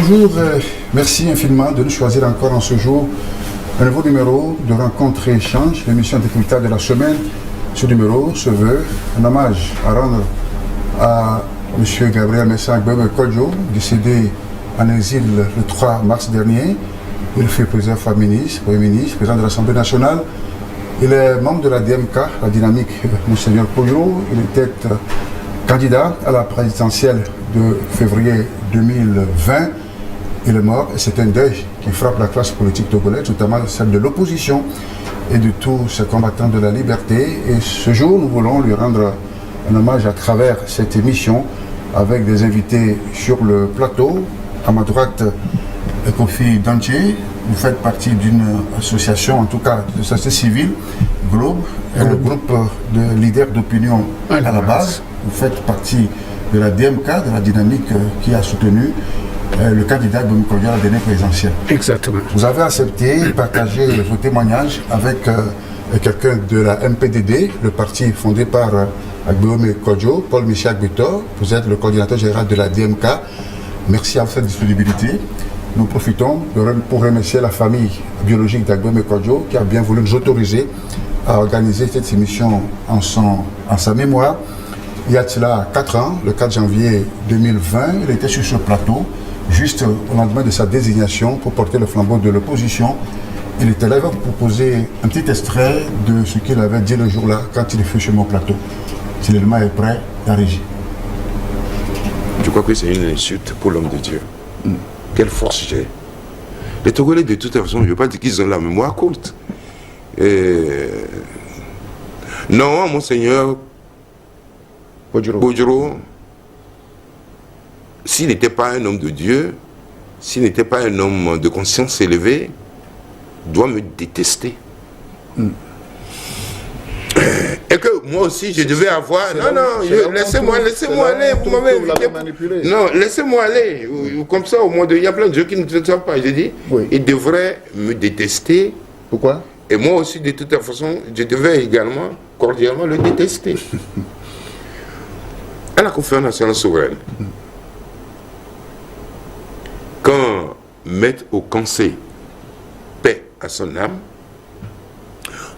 Bonjour, merci infiniment de nous choisir encore en ce jour un nouveau numéro de Rencontre et Échange, l'émission décryptable de la semaine. Ce numéro se veut un hommage à rendre à M. Gabriel Mensah Agbeome Kodjo, décédé en exil le 3 mars dernier. Il fut plusieurs fois ministre, Premier ministre, président de l'Assemblée nationale. Il est membre de la DMK, la dynamique Monseigneur Poyo. Il était candidat à la présidentielle de février 2020. Il est mort et c'est un deuil qui frappe la classe politique togolaise, notamment celle de l'opposition et de tous ces combattants de la liberté. Et ce jour, nous voulons lui rendre un hommage à travers cette émission avec des invités sur le plateau. À ma droite, Kofi Dantché, vous faites partie d'une association, en tout cas de société civile, Globe, le groupe de leaders d'opinion à la base. Vous faites partie de la DMK, de la dynamique qui a soutenu le candidat Agbeome Kodjo à la dernière présidentielle. Exactement. Vous avez accepté de partager vos témoignages avec quelqu'un de la MPDD, le parti fondé par Agbeome Kodjo, Paul Michel Agbetor. Vous êtes le coordinateur général de la DMK. Merci à cette disponibilité. Nous profitons pour remercier la famille biologique d'Agbeome Kodjo qui a bien voulu nous autoriser à organiser cette émission en sa mémoire. Il y a cela 4 ans, le 4 janvier 2020, il était sur ce plateau, juste au lendemain de sa désignation pour porter le flambeau de l'opposition. Il était là, il va vous proposer un petit extrait de ce qu'il avait dit le jour-là quand il fut sur mon plateau. Si l'élément est prêt, la régie. Je crois que c'est une insulte pour l'homme de Dieu. Quelle force j'ai. Les Togolais, de toute façon, je ne veux pas dire qu'ils ont la mémoire courte. Non, Monseigneur Kodjo, s'il n'était pas un homme de Dieu, s'il n'était pas un homme de conscience élevée, doit me détester. Et que moi aussi je devais avoir. Non, laissez-moi aller. Vous m'avez manipulé. Non, laissez-moi aller. Comme ça, au moins, il y a plein de gens qui ne le savent pas. J'ai dit, il devrait me détester. Pourquoi? Et moi aussi, de toute façon, je devais également, cordialement, le détester. À la conférence nationale souveraine, quand Maître Ocansé, paix à son âme,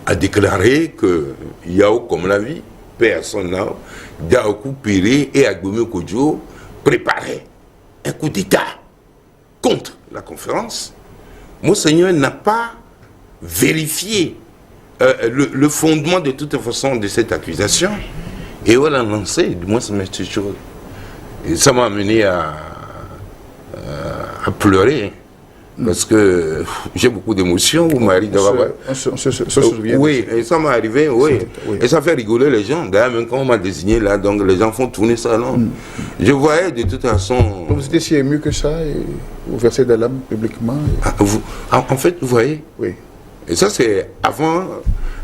a déclaré que Yao comme la vie, paix à son âme, Daokou Péré et Agbeome Kodjo préparaient un coup d'État contre la conférence, Monseigneur n'a pas vérifié le fondement de toute façon de cette accusation. Et on l'a lancé, du moins ça m'a toujours. Et ça m'a amené à pleurer. Parce que j'ai beaucoup d'émotions. On se souvient. Oui, et ça m'est arrivé, oui. Et ça fait rigoler les gens. D'ailleurs, même quand on m'a désigné là, donc les gens font tourner ça. Non. Je voyais de toute façon. Vous étiez si ému que ça et vous versez des larmes publiquement en fait, vous voyez. Oui. Et ça, c'est avant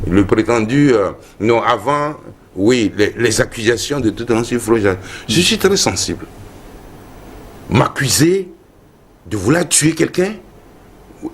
le prétendu. Non, avant. Oui, les accusations de toute façon. Je suis très sensible. M'accuser de vouloir tuer quelqu'un,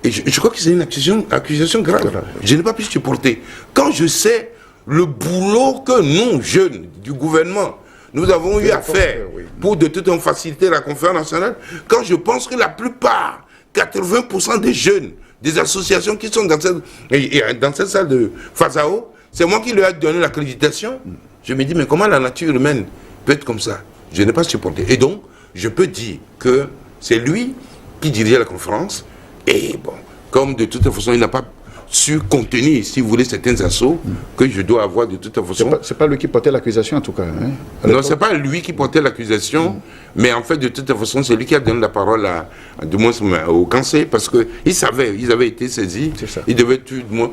et je crois que c'est une accusation grave. Je n'ai pas pu supporter. Quand je sais le boulot que nous, jeunes du gouvernement, nous avons eu à faire pour de toute façon faciliter la conférence nationale, quand je pense que la plupart, 80% des jeunes, des associations qui sont dans cette salle de Fazao, c'est moi qui lui ai donné l'accréditation. Je me dis, mais comment la nature humaine peut être comme ça? Je n'ai pas supporté. Et donc, je peux dire que c'est lui qui dirigeait la conférence. Et bon, comme de toute façon, il n'a pas su contenir, si vous voulez, certains assauts que je dois avoir de toute façon. C'est pas lui qui portait l'accusation, en tout cas. Hein, non, c'est pas lui qui portait l'accusation, mais en fait, de toute façon, c'est lui qui a donné la parole du moins au cancer, parce qu'il savait, ils avaient été saisis. Il devait, du moins,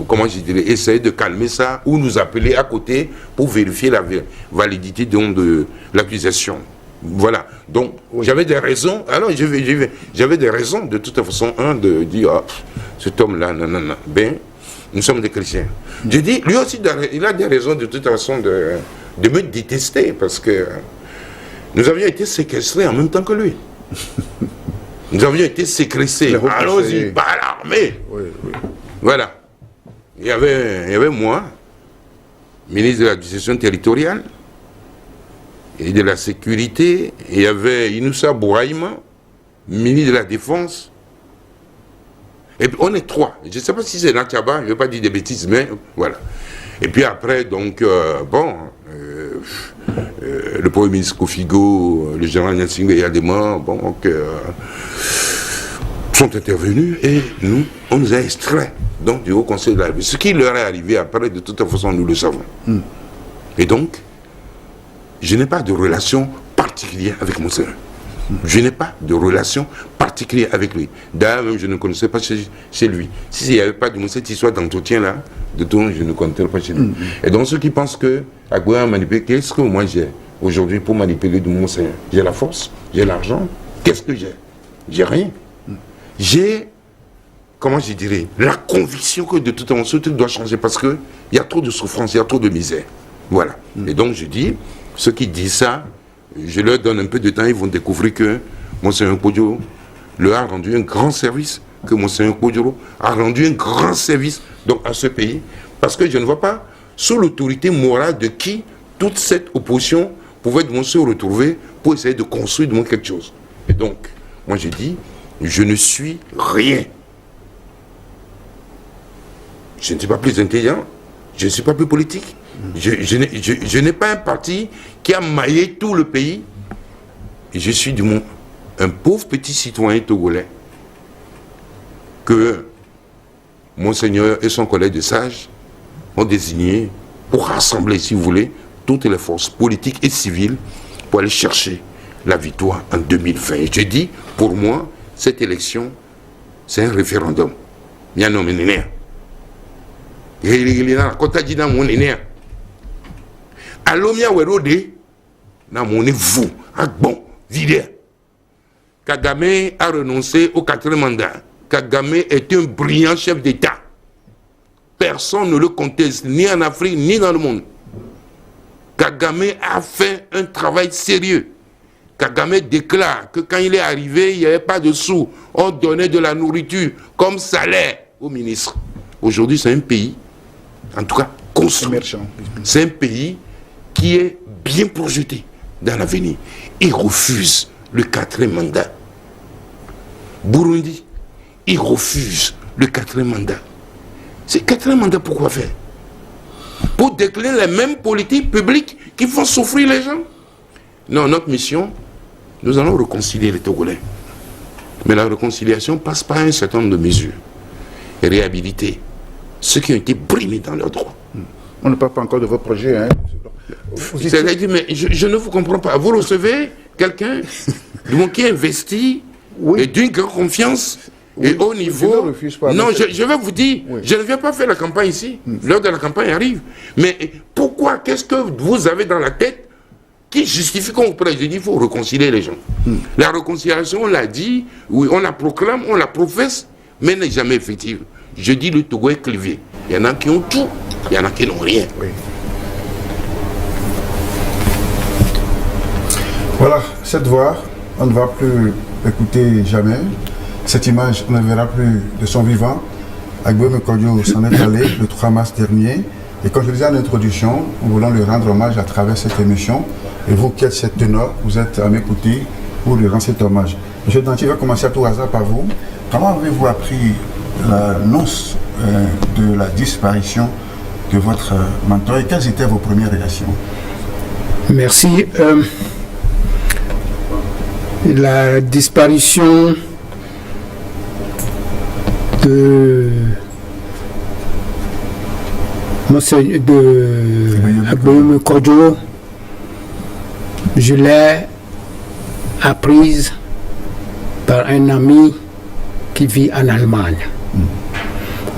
comment je dirais, essayer de calmer ça, ou nous appeler à côté pour vérifier la validité de l'accusation. Voilà, donc j'avais des raisons, alors j'avais des raisons de toute façon, de dire, cet homme-là, non, ben, nous sommes des chrétiens. Je dis, lui aussi, il a des raisons de toute façon de me détester, parce que nous avions été séquestrés en même temps que lui. Nous avions été séquestrés, allons-y, par l'armée. Voilà, il y avait moi, ministre de l'administration territoriale, et de la sécurité, il y avait Inoussa Bouraïma, ministre de la Défense. Et puis on est 3. Je ne sais pas si c'est Nakaba, je ne vais pas dire des bêtises, mais voilà. Et puis après, donc, le Premier ministre Kofigo, le général Nyatsingbe Yadema, sont intervenus et nous, on nous a extraits donc, du Haut Conseil de la République. Ce qui leur est arrivé après, de toute façon, nous le savons. Et donc, je n'ai pas de relation particulière avec mon sœur. Je n'ai pas de relation particulière avec lui. D'ailleurs, même je ne connaissais pas chez lui. S'il n'y avait pas de cette histoire d'entretien-là, de tout, je ne connaissais pas chez lui. Et donc, ceux qui pensent que Agboya a manipulé, qu'est-ce que moi j'ai aujourd'hui pour manipuler de mon Seigneur? J'ai la force, j'ai l'argent. Qu'est-ce que j'ai? J'ai rien. J'ai, comment je dirais, la conviction que de toute façon, ce truc doit changer parce qu'il y a trop de souffrance, il y a trop de misère. Voilà. Et donc, je dis, ceux qui disent ça, je leur donne un peu de temps, ils vont découvrir que Monseigneur Kodjo leur a rendu un grand service, que Monseigneur Kodjo a rendu un grand service donc, à ce pays, parce que je ne vois pas sous l'autorité morale de qui toute cette opposition pouvait se retrouver pour essayer de construire de moi quelque chose. Et donc, moi je dis, je ne suis rien. Je ne suis pas plus intelligent, je ne suis pas plus politique. Je n'ai pas un parti qui a maillé tout le pays. Et je suis du moins un pauvre petit citoyen togolais que Monseigneur et son collègue de sages ont désigné pour rassembler, si vous voulez, toutes les forces politiques et civiles pour aller chercher la victoire en 2020. Et je dis, pour moi, cette élection, c'est un référendum. Il y a un homme néné. Il y a un quotidien mon néné. Alomia Werode, na mon vous, bon, vide. Kagame a renoncé au 4e mandat. Kagame est un brillant chef d'État. Personne ne le conteste, ni en Afrique, ni dans le monde. Kagame a fait un travail sérieux. Kagame déclare que quand il est arrivé, il n'y avait pas de sous. On donnait de la nourriture comme salaire au ministre. Aujourd'hui, c'est un pays, en tout cas, construit. C'est un pays qui est bien projeté dans l'avenir. Il refuse le 4e mandat. Burundi, il refuse le 4e mandat. C'est 4e mandat, pourquoi faire? Pour décliner les mêmes politiques publiques qui font souffrir les gens. Non, notre mission, nous allons réconcilier les Togolais. Mais la réconciliation passe par un certain nombre de mesures. Et réhabiliter ceux qui ont été brimés dans leurs droits. On ne parle pas encore de vos projets, hein? C'est-à-dire, mais je ne vous comprends pas. Vous recevez quelqu'un qui investit et d'une grande confiance et au niveau... Non, je vais vous dire, je ne viens pas faire la campagne ici. L'heure de la campagne arrive. Mais pourquoi? Qu'est-ce que vous avez dans la tête qui justifie qu'on vous prête? Je dis, il faut réconcilier les gens. La réconciliation, on l'a dit, oui, on la proclame, on la professe, mais elle n'est jamais effective. Je dis, le Togo est clivé. Il y en a qui ont tout, il y en a qui n'ont rien. Oui. Voilà, cette voix, on ne va plus écouter jamais. Cette image, on ne verra plus de son vivant. Agboya Kodjo s'en est allé le 3 mars dernier. Et comme je le disais en introduction, nous voulons lui rendre hommage à travers cette émission. Et vous qui êtes cette ténor, vous êtes à m'écouter pour lui rendre cet hommage. M. Danti va commencer à tout hasard par vous. Comment avez-vous appris l'annonce de la disparition de votre mentor et quelles étaient vos premières réactions? Merci. La disparition de Agboya Kodjo, je l'ai apprise par un ami qui vit en Allemagne.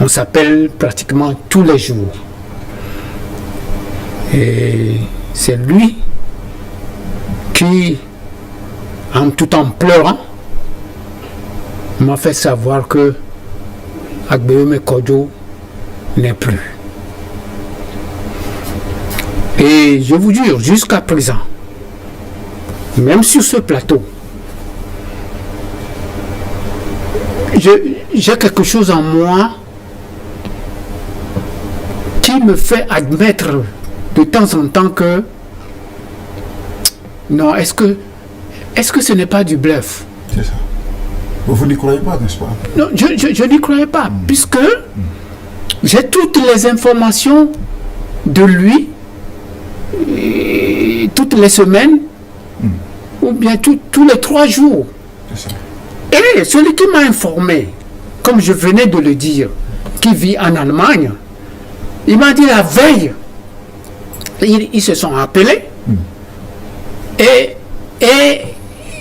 On s'appelle pratiquement tous les jours. Et c'est lui qui, tout en pleurant, m'a fait savoir que Agboya Kodjo n'est plus. Et je vous jure, jusqu'à présent, même sur ce plateau, j'ai quelque chose en moi qui me fait admettre de temps en temps que non, est-ce que ce n'est pas du bluff? C'est ça. Vous n'y croyez pas, n'est-ce pas? Non, je n'y croyais pas, puisque j'ai toutes les informations de lui, toutes les semaines, ou bien tous les 3 jours. Et celui qui m'a informé, comme je venais de le dire, qui vit en Allemagne, il m'a dit la veille, ils se sont appelés, et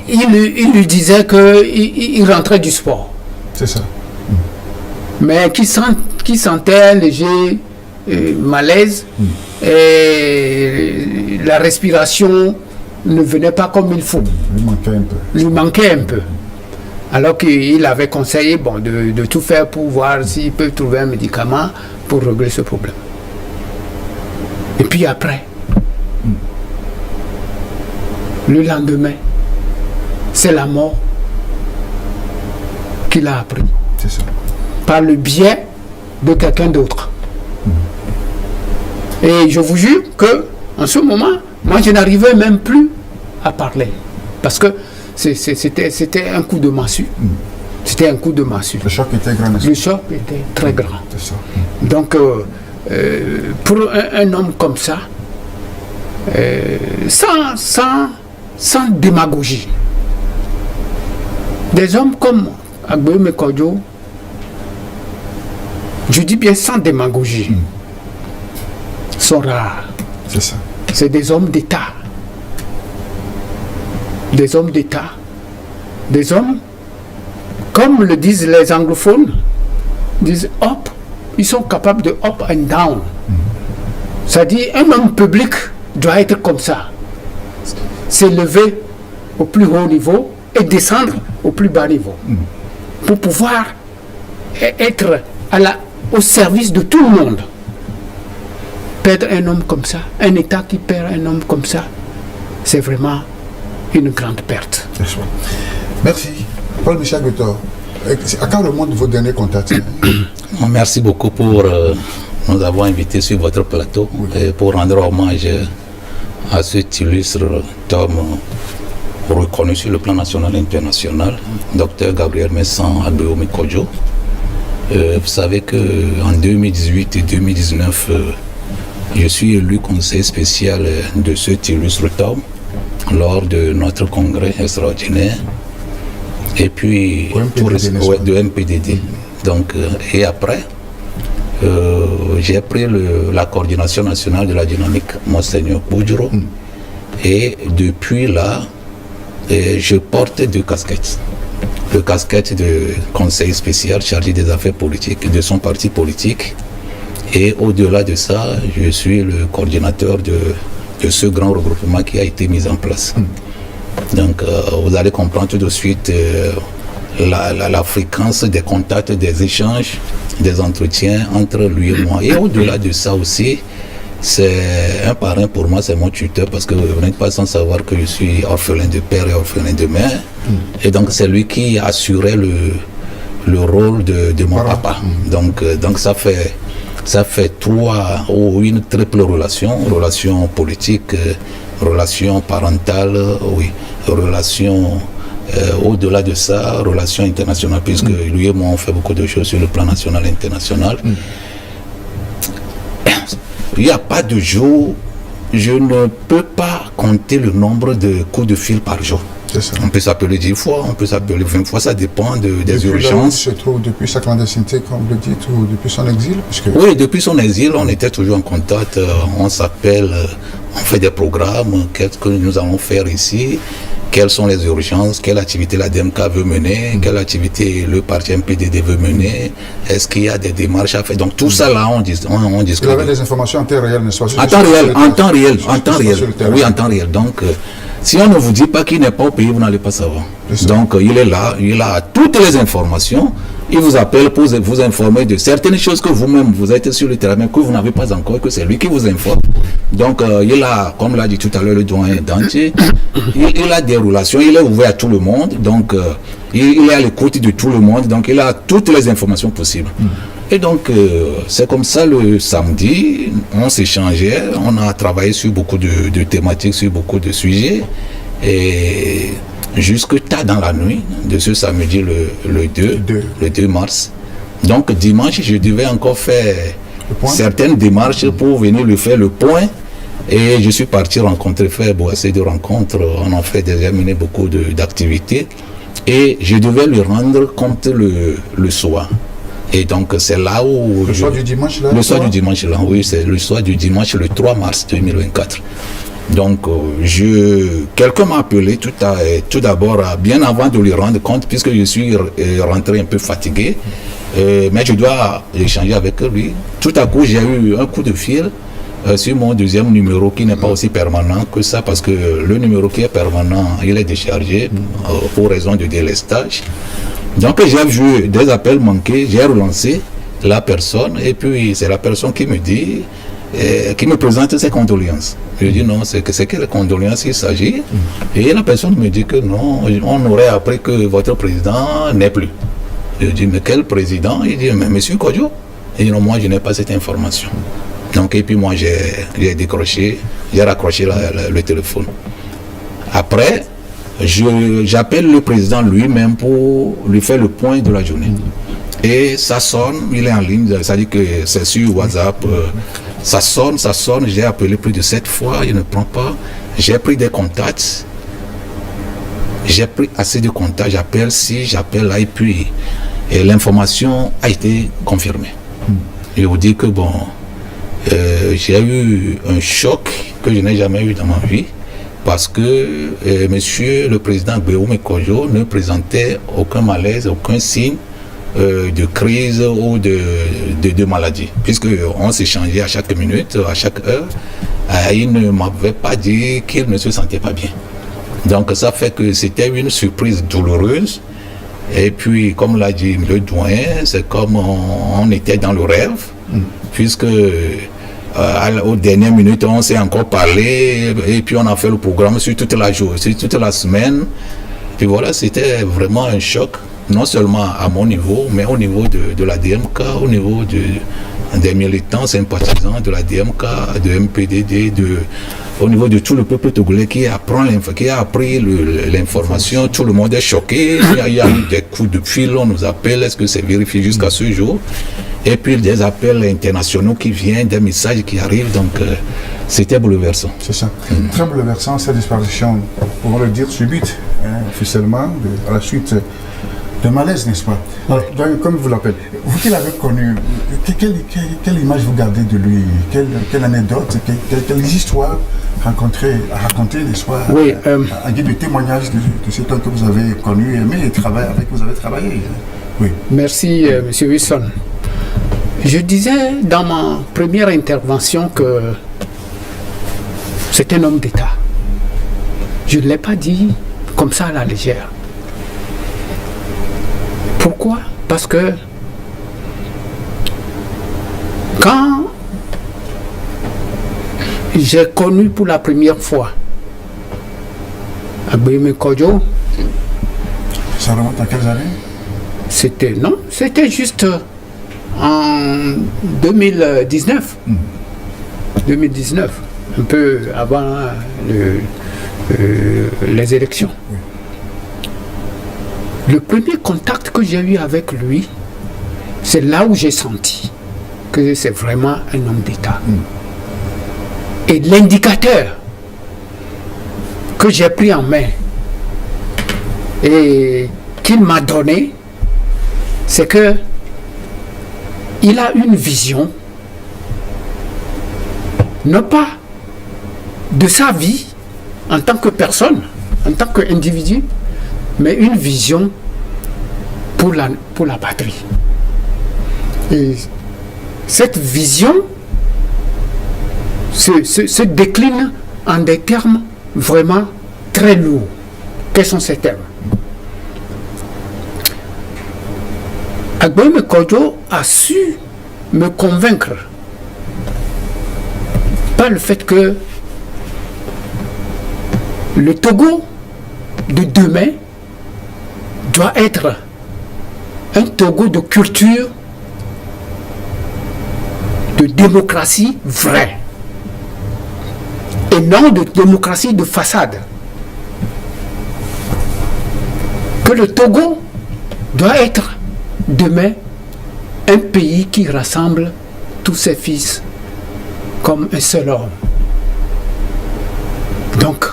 il lui disait qu'il rentrait du sport. C'est ça. Mais qui sentait un léger malaise, et la respiration ne venait pas comme il faut. Il manquait un peu. Alors qu'il avait conseillé de tout faire pour voir s'il peut trouver un médicament pour régler ce problème. Et puis après, le lendemain, c'est la mort qu'il a appris. C'est ça. Par le biais de quelqu'un d'autre. Et je vous jure que en ce moment, moi je n'arrivais même plus à parler. Parce que c'était un coup de massue. C'était un coup de massue. Le choc était grand. Le choc était très grand. C'est ça. Donc, pour un homme comme ça, sans démagogie, des hommes comme Agbeou Mekodjo, je dis bien sans démagogie, sont rares. C'est ça. C'est des hommes d'État. Des hommes d'État. Des hommes, comme le disent les anglophones, disent hop, ils sont capables de up and down. C'est-à-dire, un homme public doit être comme ça. S'élever au plus haut niveau et descendre au plus bas niveau. Pour pouvoir être au service de tout le monde. Perdre un homme comme ça, un État qui perd un homme comme ça, c'est vraiment une grande perte. Merci. Paul-Michel Guettor, à quand remonte vos derniers contacts? Merci beaucoup pour nous avoir invités sur votre plateau et pour rendre hommage à cet illustre homme reconnu sur le plan national et international, Dr Gabriel Messan Agbeou Mekodjo. Vous savez qu'en 2018 et 2019, je suis élu conseiller spécial de cet illustre homme lors de notre congrès extraordinaire. Et puis, de MPDD. Donc, et après, j'ai pris la coordination nationale de la dynamique Monseigneur Boudjoro. Et depuis là, je porte 2 casquettes. Le casquette de conseiller spécial chargé des affaires politiques de son parti politique. Et au-delà de ça, je suis le coordinateur de ce grand regroupement qui a été mis en place. Donc, vous allez comprendre tout de suite la fréquence des contacts, des échanges, des entretiens entre lui et moi. Et au-delà de ça aussi, c'est un parrain pour moi, c'est mon tuteur, parce que vous n'êtes pas sans savoir que je suis orphelin de père et orphelin de mère. Et donc, c'est lui qui assurait le rôle de mon papa. Donc ça fait une triple relation politique, relation parentale, relation au-delà de ça, relation internationale, puisque lui et moi on fait beaucoup de choses sur le plan national et international. Il n'y a pas de jour, je ne peux pas compter le nombre de coups de fil par jour. On peut s'appeler 10 fois, on peut s'appeler 20 fois, ça dépend des urgences. Se trouve depuis sa clandestinité, comme vous le dites, ou depuis son exil? Oui, depuis son exil, on était toujours en contact, on s'appelle, on fait des programmes, qu'est-ce que nous allons faire ici, quelles sont les urgences, quelle activité la DMK veut mener, quelle activité le parti MPDD veut mener, est-ce qu'il y a des démarches à faire. Donc tout ça là, on discute. Vous avez des informations en temps réel, n'est-ce pas? En temps réel. Oui, en temps réel. Donc, si on ne vous dit pas qu'il n'est pas au pays, vous n'allez pas savoir. Donc, il est là, il a toutes les informations. Il vous appelle pour vous informer de certaines choses que vous-même, vous êtes sur le terrain, mais que vous n'avez pas encore, que c'est lui qui vous informe. Donc, il a, comme l'a dit tout à l'heure le doyen d'Antier, il a des relations, il est ouvert à tout le monde, donc il est à l'écoute de tout le monde, donc il a toutes les informations possibles. Et donc, c'est comme ça le samedi, on s'échangeait, on a travaillé sur beaucoup de thématiques, sur beaucoup de sujets. Et jusque tard dans la nuit de ce samedi le 2 mars. Donc dimanche, je devais encore faire certaines démarches pour venir lui faire le point. Et je suis parti rencontrer, faire assez de rencontres. On en fait déjà mené beaucoup d'activités. Et je devais lui rendre compte le soir. Et donc c'est là où... Le soir du dimanche là? Le soir du dimanche là, oui, c'est le soir du dimanche, le 3 mars 2024. Donc quelqu'un m'a appelé tout d'abord, bien avant de lui rendre compte, puisque je suis rentré un peu fatigué. Mais je dois échanger avec lui. Tout à coup, j'ai eu un coup de fil sur mon deuxième numéro qui n'est pas aussi permanent que ça, parce que le numéro qui est permanent, il est déchargé pour raison de délestage. Donc j'ai vu des appels manqués, j'ai relancé la personne et puis c'est la personne qui me dit, qui me présente ses condoléances. Je dis non, c'est quelle condoléances il s'agit? Et la personne me dit que non, on aurait appris que votre président n'est plus. Je dis mais quel président? Il dit mais monsieur Kodjo. Et non, moi je n'ai pas cette information. Donc et puis moi j'ai décroché, j'ai raccroché le téléphone. Après, j'appelle le président lui-même pour lui faire le point de la journée. Et ça sonne, il est en ligne, ça dit que c'est sur WhatsApp. Ça sonne, j'ai appelé plus de 7 fois, il ne prend pas. J'ai pris des contacts. J'ai pris assez de contacts, j'appelle là, et puis l'information a été confirmée. Je vous dis que bon, j'ai eu un choc que je n'ai jamais eu dans ma vie. Parce que monsieur le président Gbéoumé Kodjo ne présentait aucun malaise, aucun signe de crise ou de maladie. Puisqu'on s'échangeait à chaque minute, à chaque heure, il ne m'avait pas dit qu'il ne se sentait pas bien. Donc ça fait que c'était une surprise douloureuse. Et puis, comme l'a dit le doyen, c'est comme on était dans le rêve, puisque... aux dernières minutes, on s'est encore parlé et puis on a fait le programme sur toute la journée, sur toute la semaine. Et voilà, c'était vraiment un choc, non seulement à mon niveau, mais au niveau de la DMK, au niveau des militants sympathisants de la DMK, de MPDD, au niveau de tout le peuple togolais qui a appris l'information. Tout le monde est choqué. Il y a eu des coups de fil, on nous appelle, est-ce que c'est vérifié jusqu'à ce jour? Et puis des appels internationaux qui viennent, des messages qui arrivent, donc c'était bouleversant. C'est ça. Très bouleversant, cette disparition, pour le dire, subite, officiellement, à la suite de malaise, n'est-ce pas? Donc, comme vous l'appelez, vous qui l'avez connu, quelle image vous gardez de lui? Quelle anecdote, quelles histoires à raconter, n'est-ce pas? Oui, à guide de témoignage de cet homme que vous avez connu, aimé et vous avez travaillé. Oui. Merci, M. Wilson. Je disais dans ma première intervention que c'est un homme d'État. Je ne l'ai pas dit comme ça à la légère. Pourquoi? Parce que quand j'ai connu pour la première fois Gbéoumé Kodjo, ça remonte à quelles années? C'était juste en 2019. 2019, un peu avant les élections. Oui. Le premier contact que j'ai eu avec lui, c'est là où j'ai senti que c'est vraiment un homme d'État. Et l'indicateur que j'ai pris en main et qu'il m'a donné, c'est que il a une vision, non pas de sa vie en tant que personne, en tant qu'individu, mais une vision pour la patrie. Et cette vision se décline en des termes vraiment très lourds. Quels sont ces termes? Gbéoumé Kodjo a su me convaincre par le fait que le Togo de demain doit être un Togo de culture, de démocratie vraie et non de démocratie de façade. que le Togo doit être demain un pays qui rassemble tous ses fils comme un seul homme. Donc,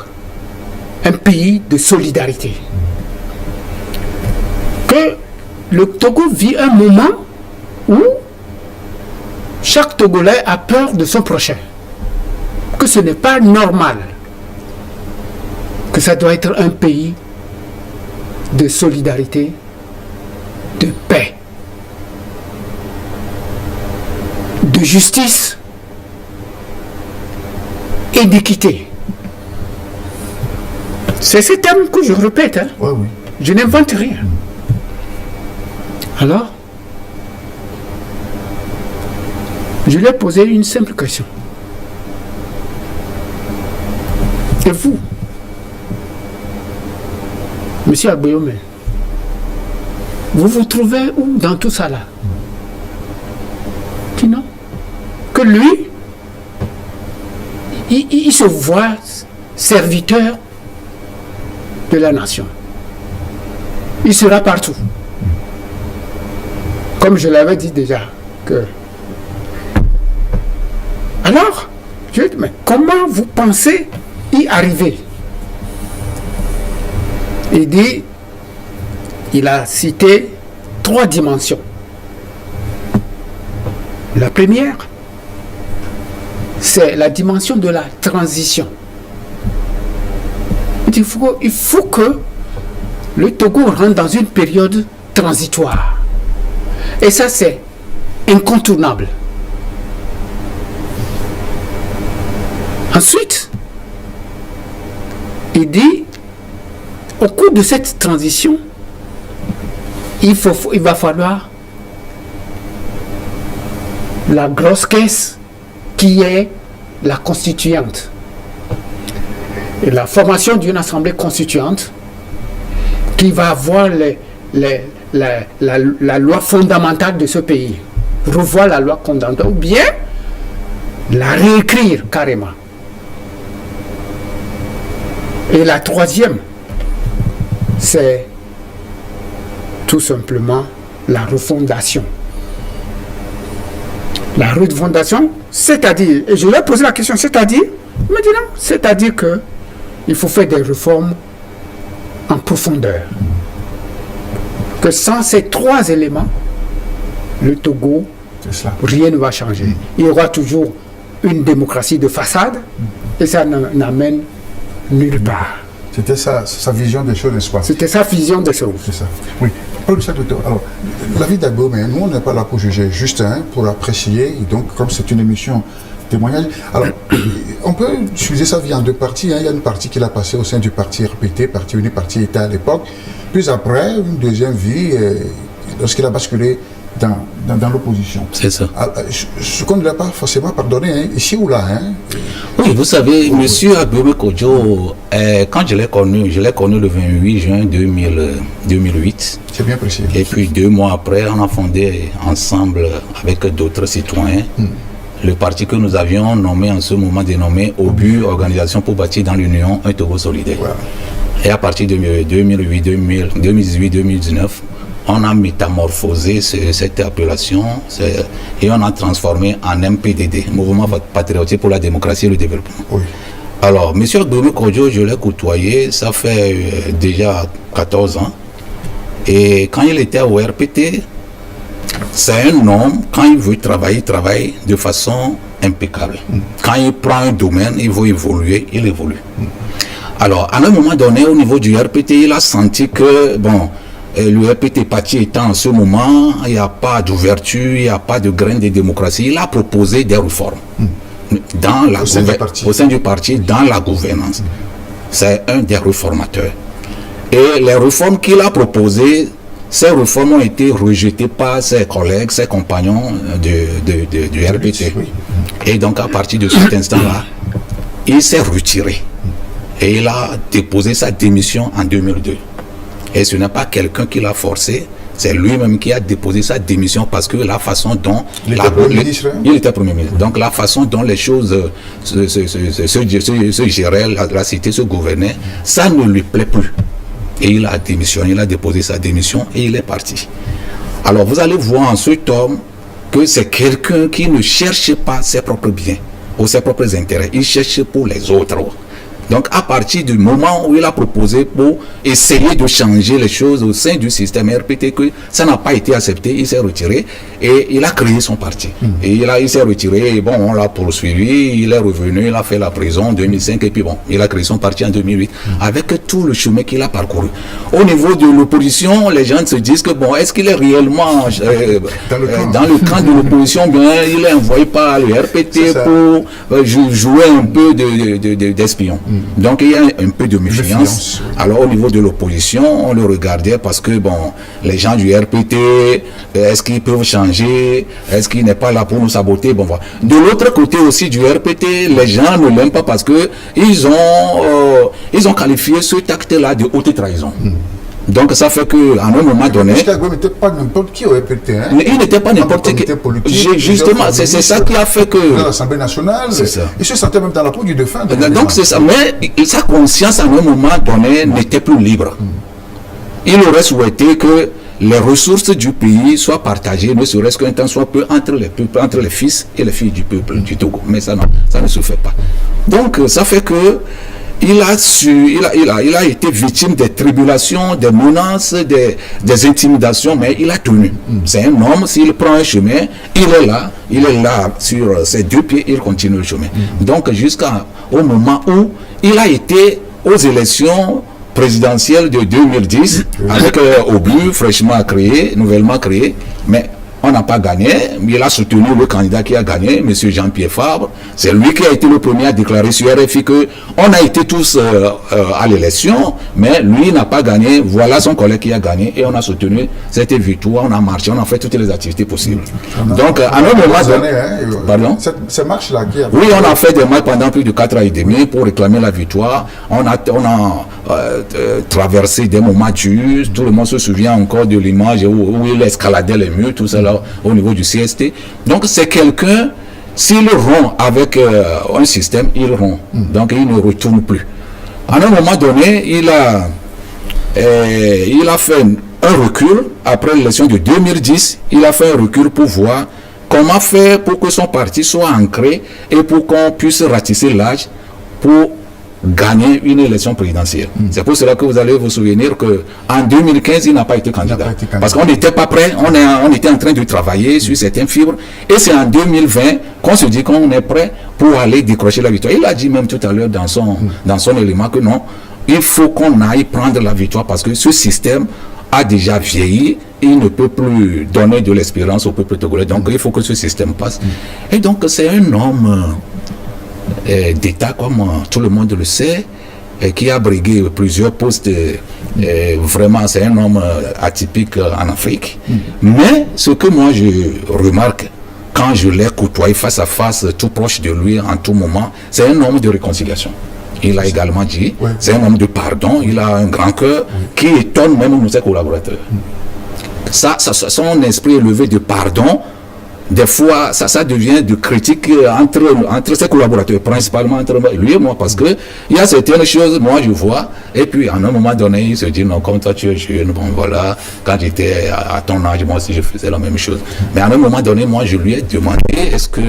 un pays de solidarité. Que le Togo vit un moment où chaque Togolais a peur de son prochain. Que ce n'est pas normal. Que ça doit être un pays de solidarité, de paix, de justice et d'équité. C'est ce terme que je répète. Hein. Ouais, oui. Je n'invente rien. Alors, je lui ai posé une simple question. Et vous, Monsieur Aboyome, vous vous trouvez où dans tout ça là? Dit non. Que lui, il se voit serviteur de la nation. Il sera partout. Comme je l'avais dit déjà. Que... Alors, je dis, mais comment vous pensez y arriver? Il dit, il a cité 3 dimensions. La première, c'est la dimension de la transition. Il faut que le Togo rentre dans une période transitoire. Et ça, c'est incontournable. Ensuite, il dit, au cours de cette transition, il va falloir la grosse caisse qui est la constituante. Et la formation d'une assemblée constituante qui va avoir la loi fondamentale de ce pays. Revoir la loi fondamentale ou bien la réécrire carrément. Et la troisième, c'est tout simplement la refondation. La refondation, c'est-à-dire, et je lui ai posé la question, c'est-à-dire, il m'a dit non, c'est-à-dire que il faut faire des réformes en profondeur. Que sans ces 3 éléments, le Togo, rien ne va changer. Il y aura toujours une démocratie de façade et ça n'amène nulle part. C'était sa vision des choses, n'est-ce pas? C'était sa vision des choses. C'est ça. Oui. Alors, la vie d'Abo, mais nous, on n'est pas là pour juger, juste pour apprécier. Et donc, comme c'est une émission témoignage, alors, on peut diviser sa vie en 2 parties. Il y a une partie qu'il a passée au sein du parti RPT, Parti Uni, Parti État à l'époque. Puis après, une deuxième vie, lorsqu'il a basculé dans l'opposition. C'est ça. Ce qu'on ne l'a pas forcément pardonné, ici ou là. Oui, vous savez, M. Aboyome Kodjo, quand je l'ai connu le 28 juin 2008. C'est bien précis. Et puis 2 mois après, on a fondé ensemble avec d'autres citoyens le parti que nous avions nommé en ce moment dénommé OBU, Organisation pour bâtir dans l'Union un Togo solidaire. Voilà. Et à partir de 2018-2019, on a métamorphosé cette appellation et on a transformé en MPDD, Mouvement Patriotique pour la démocratie et le développement. Oui. Alors, M. Aboyome Kodjo, je l'ai côtoyé, ça fait déjà 14 ans. Et quand il était au RPT, c'est un homme, quand il veut travailler, il travaille de façon impeccable. Quand il prend un domaine, il veut évoluer, il évolue. Alors, à un moment donné, au niveau du RPT, il a senti que, le RPT parti étant en ce moment, il n'y a pas d'ouverture, il n'y a pas de grain de démocratie. Il a proposé des réformes au sein du parti, dans la gouvernance. C'est un des réformateurs. Et les réformes qu'il a proposées, ces réformes ont été rejetées par ses collègues, ses compagnons du RPT. Et donc, à partir de cet instant-là, il s'est retiré. Et il a déposé sa démission en 2002. Et ce n'est pas quelqu'un qui l'a forcé, c'est lui-même qui a déposé sa démission parce que la façon dont... Il était Premier ministre. Donc la façon dont les choses se géraient, la cité se gouvernait, ça ne lui plaît plus. Et il a démissionné, il a déposé sa démission et il est parti. Alors vous allez voir en cet homme que c'est quelqu'un qui ne cherche pas ses propres biens ou ses propres intérêts, il cherche pour les autres. Donc à partir du moment où il a proposé pour essayer de changer les choses au sein du système RPT, que ça n'a pas été accepté, il s'est retiré et il a créé son parti. Et il s'est retiré, et bon, on l'a poursuivi, il est revenu, il a fait la prison en 2005 et puis bon, il a créé son parti en 2008 avec tout le chemin qu'il a parcouru. Au niveau de l'opposition, les gens se disent que bon, est-ce qu'il est réellement dans le camp de l'opposition, bien il est envoyé par le RPT pour jouer un peu d'espion. Donc il y a un peu de méfiance. Alors au niveau de l'opposition, on le regardait parce que bon, les gens du RPT, est-ce qu'ils peuvent changer? Est-ce qu'il n'est pas là pour nous saboter? Bon, voilà. De l'autre côté aussi du RPT, les gens ne l'aiment pas parce que ils ont qualifié ce acte-là de haute trahison. Donc ça fait qu'à un moment donné... Il n'était pas n'importe qui au RPT. Hein? Il n'était pas n'importe qui. Justement, c'est ça qui a fait que... Dans l'Assemblée nationale, il se sentait même dans la peau du défunt. Donc c'est ça, mais sa conscience à un moment donné n'était plus libre. Il aurait souhaité que les ressources du pays soient partagées, ne serait-ce qu'un temps soit peu entre les peuples, entre les fils et les filles du peuple du Togo. Mais ça ne se fait pas. Donc ça fait que il a été victime des tribulations, des menaces, des intimidations, mais il a tenu. C'est un homme, s'il prend un chemin, il est là sur ses deux pieds, il continue le chemin. Donc jusqu'au moment où il a été aux élections présidentielles de 2010, avec Obu fraîchement créé, nouvellement créé, mais on n'a pas gagné, mais il a soutenu le candidat qui a gagné, M. Jean-Pierre Fabre. C'est lui qui a été le premier à déclarer sur RFI qu'on a été tous à l'élection, mais lui n'a pas gagné. Voilà son collègue qui a gagné et on a soutenu cette victoire, on a marché, on a fait toutes les activités possibles. Donc, à un moment donné... Pardon? Cette marche-là qui a... Oui, on a fait des marches pendant plus de 4 ans et demi pour réclamer la victoire. On a traversé des moments durs. Tout le monde se souvient encore de l'image où il escaladait les murs, tout ça là, au niveau du CST. Donc c'est quelqu'un, s'il rompt avec un système, il rompt. Donc il ne retourne plus. À un moment donné, il a fait un recul après l'élection de 2010. Il a fait un recul pour voir comment faire pour que son parti soit ancré et pour qu'on puisse ratisser l'âge pour gagner une élection présidentielle. C'est pour cela que vous allez vous souvenir qu'en 2015, il n'a pas été candidat. Parce qu'on n'était pas prêt, on était en train de travailler sur certaines fibres. Et c'est en 2020 qu'on se dit qu'on est prêt pour aller décrocher la victoire. Il a dit même tout à l'heure dans son élément que non, il faut qu'on aille prendre la victoire parce que ce système a déjà vieilli, il ne peut plus donner de l'espérance au peuple togolais. Donc il faut que ce système passe. Et donc c'est un homme d'État, comme tout le monde le sait, qui a brigué plusieurs postes. Vraiment, c'est un homme atypique en Afrique. Mais ce que moi je remarque, quand je l'ai côtoyé face à face, tout proche de lui en tout moment, c'est un homme de réconciliation. Il a également dit, c'est un homme de pardon, il a un grand cœur qui étonne même ses collaborateurs. Son esprit élevé de pardon, des fois, ça devient de critique entre ses collaborateurs, principalement entre lui et moi, parce que il y a certaines choses, moi je vois, et puis à un moment donné, il se dit, non, comme toi tu es jeune, bon voilà, quand j'étais à ton âge, moi aussi je faisais la même chose. Mais à un moment donné, moi je lui ai demandé, est-ce que,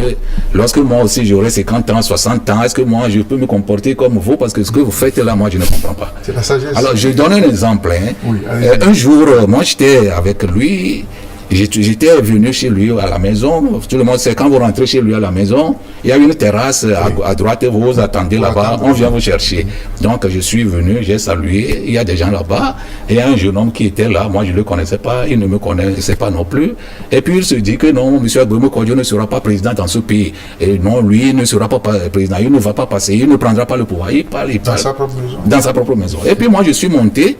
lorsque moi aussi j'aurai 50 ans, 60 ans, est-ce que moi je peux me comporter comme vous, parce que ce que vous faites là, moi je ne comprends pas. C'est la sagesse. Alors je donne un exemple. Oui, un jour, moi j'étais avec lui. J'étais venu chez lui à la maison. Tout le monde sait, quand vous rentrez chez lui à la maison, il y a une terrasse à droite et vous attendez là-bas, on vient vous chercher. Donc je suis venu, j'ai salué, il y a des gens là-bas, et il y a un jeune homme qui était là, moi je ne le connaissais pas, il ne me connaissait pas non plus. Et puis il se dit que non, M. Agbemou Kodjo ne sera pas président dans ce pays. Et non, lui ne sera pas président, il ne va pas passer, il ne prendra pas le pouvoir. Il parle. Dans sa propre maison. Dans sa propre maison. Et puis moi je suis monté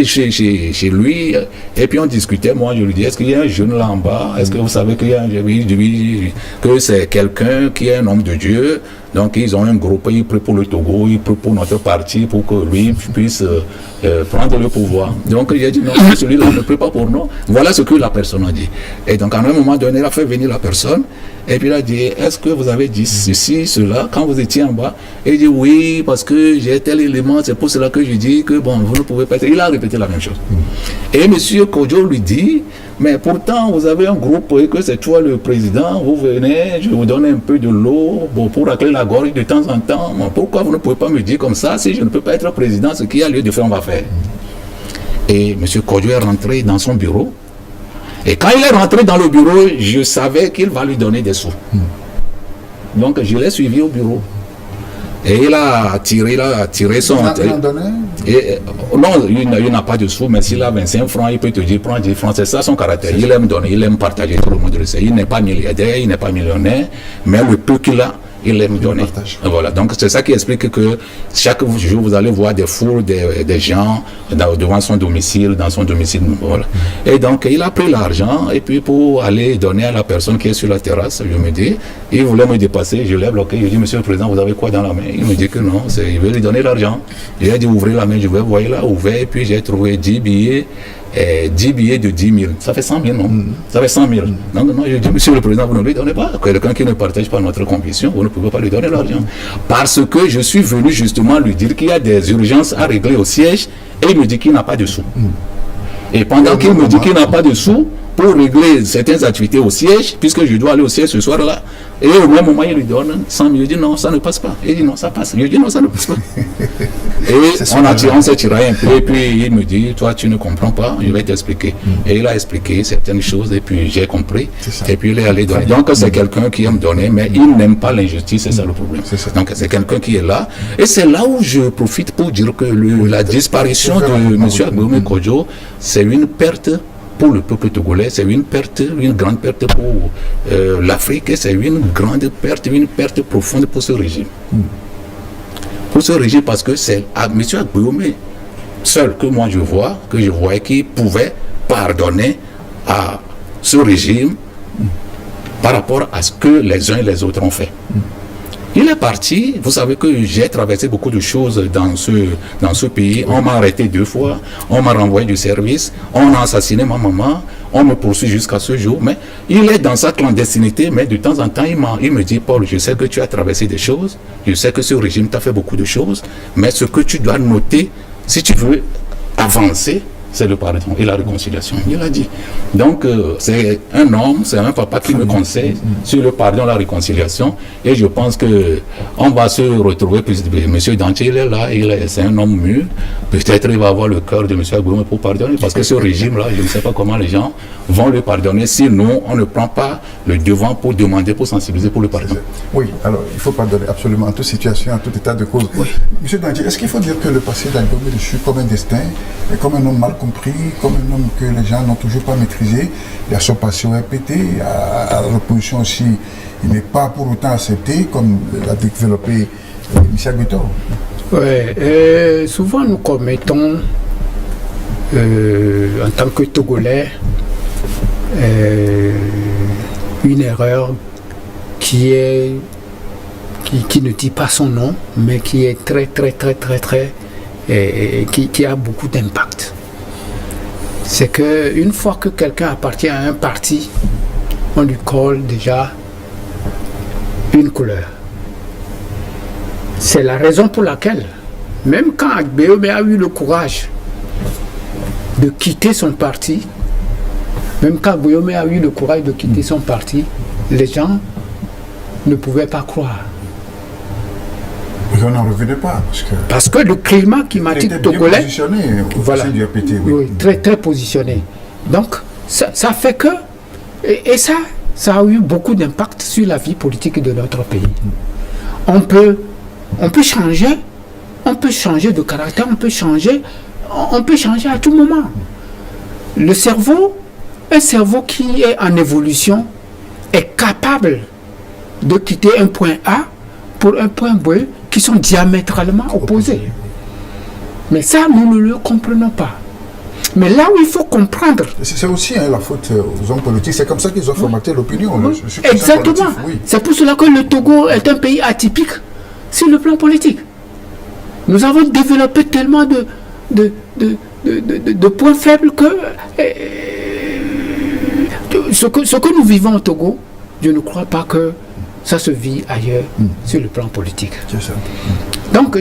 chez lui, et puis on discutait, moi je lui dis, est-ce qu'il y a un jeune là en bas? Est-ce que vous savez qu'il y a un jeune? Oui, que c'est quelqu'un qui est un homme de Dieu. Donc ils ont un groupe, ils prient pour le Togo, ils prient pour notre parti, pour que lui puisse prendre le pouvoir. Donc j'ai dit non, celui-là ne prie pas pour nous. Voilà ce que la personne a dit. Et donc à un moment donné, il a fait venir la personne, et puis il a dit, est-ce que vous avez dit ceci, cela, quand vous étiez en bas? Et il dit oui, parce que j'ai tel élément, c'est pour cela que je dis que bon, vous ne pouvez pas être. Il a répété la même chose. Et M. Kodjo lui dit, mais pourtant vous avez un groupe et que c'est toi le président, vous venez, je vous donne un peu de l'eau bon, pour racler la gorge de temps en temps. Bon, pourquoi vous ne pouvez pas me dire comme ça, si je ne peux pas être président, ce qu'il y a lieu de faire, on va faire. Et M. Kodjo est rentré dans son bureau. Et quand il est rentré dans le bureau, je savais qu'il va lui donner des sous. Donc je l'ai suivi au bureau. Et il a tiré son... Non, il n'a pas de sous, mais s'il a 25 francs, il peut te dire, prends 10 francs, c'est ça son caractère. Il aime donner, il aime partager, tout le monde le sait. Il n'est pas milliardaire, il n'est pas millionnaire, mais le peu qu'il a, il aime donner. Voilà, donc c'est ça qui explique que chaque jour, vous allez voir des foules, des gens devant son domicile, dans son domicile. Voilà. Et donc, il a pris l'argent, et puis pour aller donner à la personne qui est sur la terrasse, je me dis, il voulait me dépasser, je l'ai bloqué, je dis, Monsieur le Président, vous avez quoi dans la main? Il me dit que non, il veut lui donner l'argent. Je lui ai dit, ouvrez la main, je vais voir, il a ouvert, et puis j'ai trouvé 10 billets. 10 billets de 10 000, ça fait 100 000, non? Ça fait 100 000. Non, je dis, Monsieur le Président, vous ne lui donnez pas. Quelqu'un qui ne partage pas notre conviction, vous ne pouvez pas lui donner l'argent. Parce que je suis venu justement lui dire qu'il y a des urgences à régler au siège, et il me dit qu'il n'a pas de sous. Et pendant qu'il me dit qu'il n'a pas de sous, pour régler certaines activités au siège, puisque je dois aller au siège ce soir-là, et au même moment, il lui donne 100 000. Je dis non, ça ne passe pas. Il dit non, ça passe. Je dis non, ça ne passe pas. Et on s'est tiré un peu, et puis il me dit, toi, tu ne comprends pas, je vais t'expliquer. Et il a expliqué certaines choses, et puis j'ai compris. Et puis il est allé donner. Donc c'est quelqu'un qui aime donner, mais il n'aime pas l'injustice, c'est ça le problème. Donc c'est quelqu'un qui est là. Et c'est là où je profite pour dire que la disparition de M. Agbéoumé Kodjo, c'est une perte pour le peuple togolais, c'est une grande perte pour l'Afrique, et c'est une perte profonde pour ce régime. Pour ce régime, parce que c'est M. Agbéoumé seul que moi je voyais qui pouvait pardonner à ce régime par rapport à ce que les uns et les autres ont fait. Il est parti, vous savez que j'ai traversé beaucoup de choses dans ce pays. On m'a arrêté 2 fois, on m'a renvoyé du service, on a assassiné ma maman, on me poursuit jusqu'à ce jour. Mais il est dans sa clandestinité, mais de temps en temps, il me dit, Paul, je sais que tu as traversé des choses, je sais que ce régime t'a fait beaucoup de choses, mais ce que tu dois noter, si tu veux avancer, c'est le pardon et la réconciliation. Il a dit. Donc, c'est un homme, c'est un papa qui me conseille sur le pardon et la réconciliation. Et je pense qu'on va se retrouver. M. Dantier, il est là, c'est un homme mûr. Peut-être il va avoir le cœur de M. Agbéoumé pour pardonner. Parce que ce régime-là, je ne sais pas comment les gens vont le pardonner. Sinon, on ne prend pas le devant pour demander, pour sensibiliser pour le pardon. Oui, alors il faut pardonner absolument en toute situation, en tout état de cause. Oui. M. Dantier, est-ce qu'il faut dire que le passé d'Agbéoumé est comme un destin, comme un homme mal compris, comme un homme que les gens n'ont toujours pas maîtrisé? Il y a son passé au RPT, à l'opposition aussi, il n'est pas pour autant accepté, comme l'a développé M. Agbéto. Oui, souvent nous commettons, en tant que Togolais, une erreur qui ne dit pas son nom, mais qui est très, qui a beaucoup d'impact. C'est qu'une fois que quelqu'un appartient à un parti, on lui colle déjà une couleur. C'est la raison pour laquelle, même quand Agbéoumé a eu le courage de quitter son parti, les gens ne pouvaient pas croire. On n'en revenait pas. Parce que le climat climatique togolais, positionné voilà, du RPT, oui, très positionné. Donc, ça fait que, et ça a eu beaucoup d'impact sur la vie politique de notre pays. On peut changer de caractère, on peut changer à tout moment. Le cerveau, un cerveau qui est en évolution, est capable de quitter un point A pour un point B qui sont diamétralement opposés. Mais ça, nous ne le comprenons pas. Mais là où il faut comprendre... C'est aussi la faute aux hommes politiques. C'est comme ça qu'ils ont formaté l'opinion. Oui. Exactement. Oui. C'est pour cela que le Togo est un pays atypique sur le plan politique. Nous avons développé tellement de points faibles que ce que nous vivons au Togo, je ne crois pas que ça se vit ailleurs sur le plan politique. C'est ça. Donc,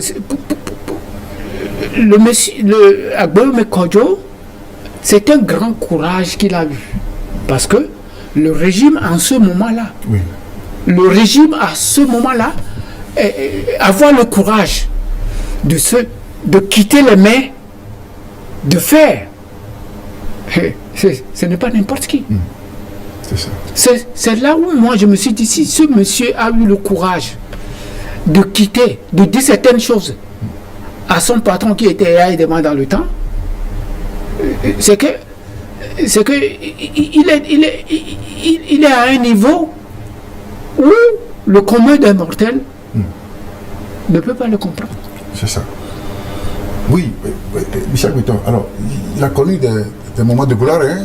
le Agbome Kodjo, c'est un grand courage qu'il a eu. Parce que le régime, en ce moment-là, avoir le courage de quitter les mains de fer, ce n'est pas n'importe qui. C'est ça. C'est là où moi je me suis dit, si ce monsieur a eu le courage de quitter, de dire certaines choses à son patron qui était aidement dans le temps, c'est que il est à un niveau où le commun des mortels ne peut pas le comprendre. C'est ça. Oui, Michel Guitton, alors, il a connu des moments de gloire, hein,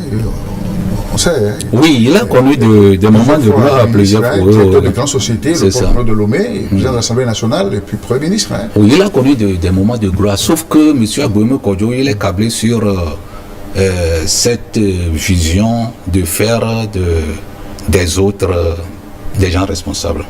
on sait. Hein, oui, il a connu des moments de gloire à plusieurs fois. Directeur de grandes sociétés, le porte-parole de Lomé, président de l'Assemblée nationale et puis Premier ministre. Hein. Oui, il a connu des moments de gloire, sauf que M. Agbome Kodjo, il est câblé sur cette vision de faire des autres des gens responsables.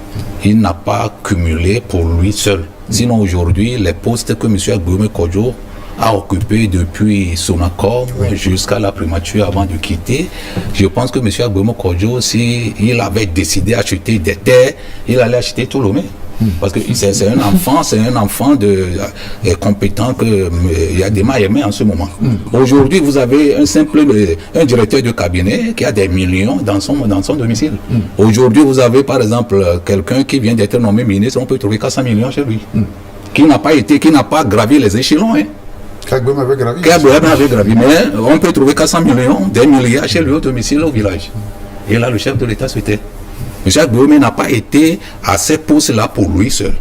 Il n'a pas cumulé pour lui seul. Sinon aujourd'hui, les postes que M. Agbome Kodjo a occupés depuis son accord jusqu'à la primature avant de quitter, je pense que M. Agbome Kodjo, s'il avait décidé d'acheter des terres, il allait acheter tout Lomé. Parce que c'est un enfant compétent il y a des mailles en ce moment. Aujourd'hui, vous avez un directeur de cabinet qui a des millions dans son domicile. Aujourd'hui, vous avez par exemple quelqu'un qui vient d'être nommé ministre, on peut trouver 400 millions chez lui, qui n'a pas gravi les échelons. Hein. Kagbem avait gravi. Mais on peut trouver 400 millions, des milliards chez lui au domicile au village. Et là, le chef de l'État souhaitait. M. Agbome n'a pas été à ces postes-là pour lui seul.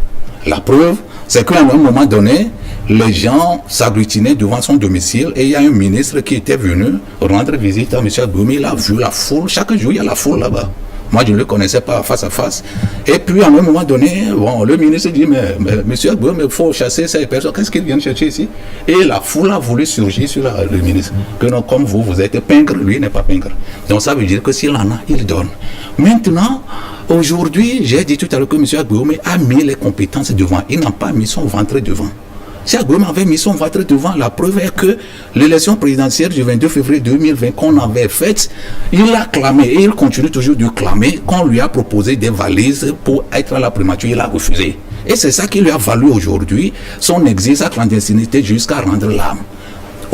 La preuve, c'est qu'à un moment donné, les gens s'agglutinaient devant son domicile et il y a un ministre qui était venu rendre visite à M. Agbome. Il a vu la foule. Chaque jour, il y a la foule là-bas. Moi, je ne le connaissais pas face à face. Et puis, à un moment donné, le ministre dit, mais M. Agbome, il faut chasser ces personnes. Qu'est-ce qu'ils viennent chercher ici? Et la foule a voulu surgir sur le ministre. Que non, comme vous êtes pingre, lui n'est pas pingre. Donc, ça veut dire que s'il en a, il donne. Maintenant, aujourd'hui, j'ai dit tout à l'heure que M. Agbome a mis les compétences devant. Il n'a pas mis son ventre devant. Si Agbome avait mis son ventre devant, la preuve est que l'élection présidentielle du 22 février 2020 qu'on avait faite, il a clamé, et il continue toujours de clamer, qu'on lui a proposé des valises pour être à la primature, il a refusé. Et c'est ça qui lui a valu aujourd'hui son exil, sa clandestinité jusqu'à rendre l'âme.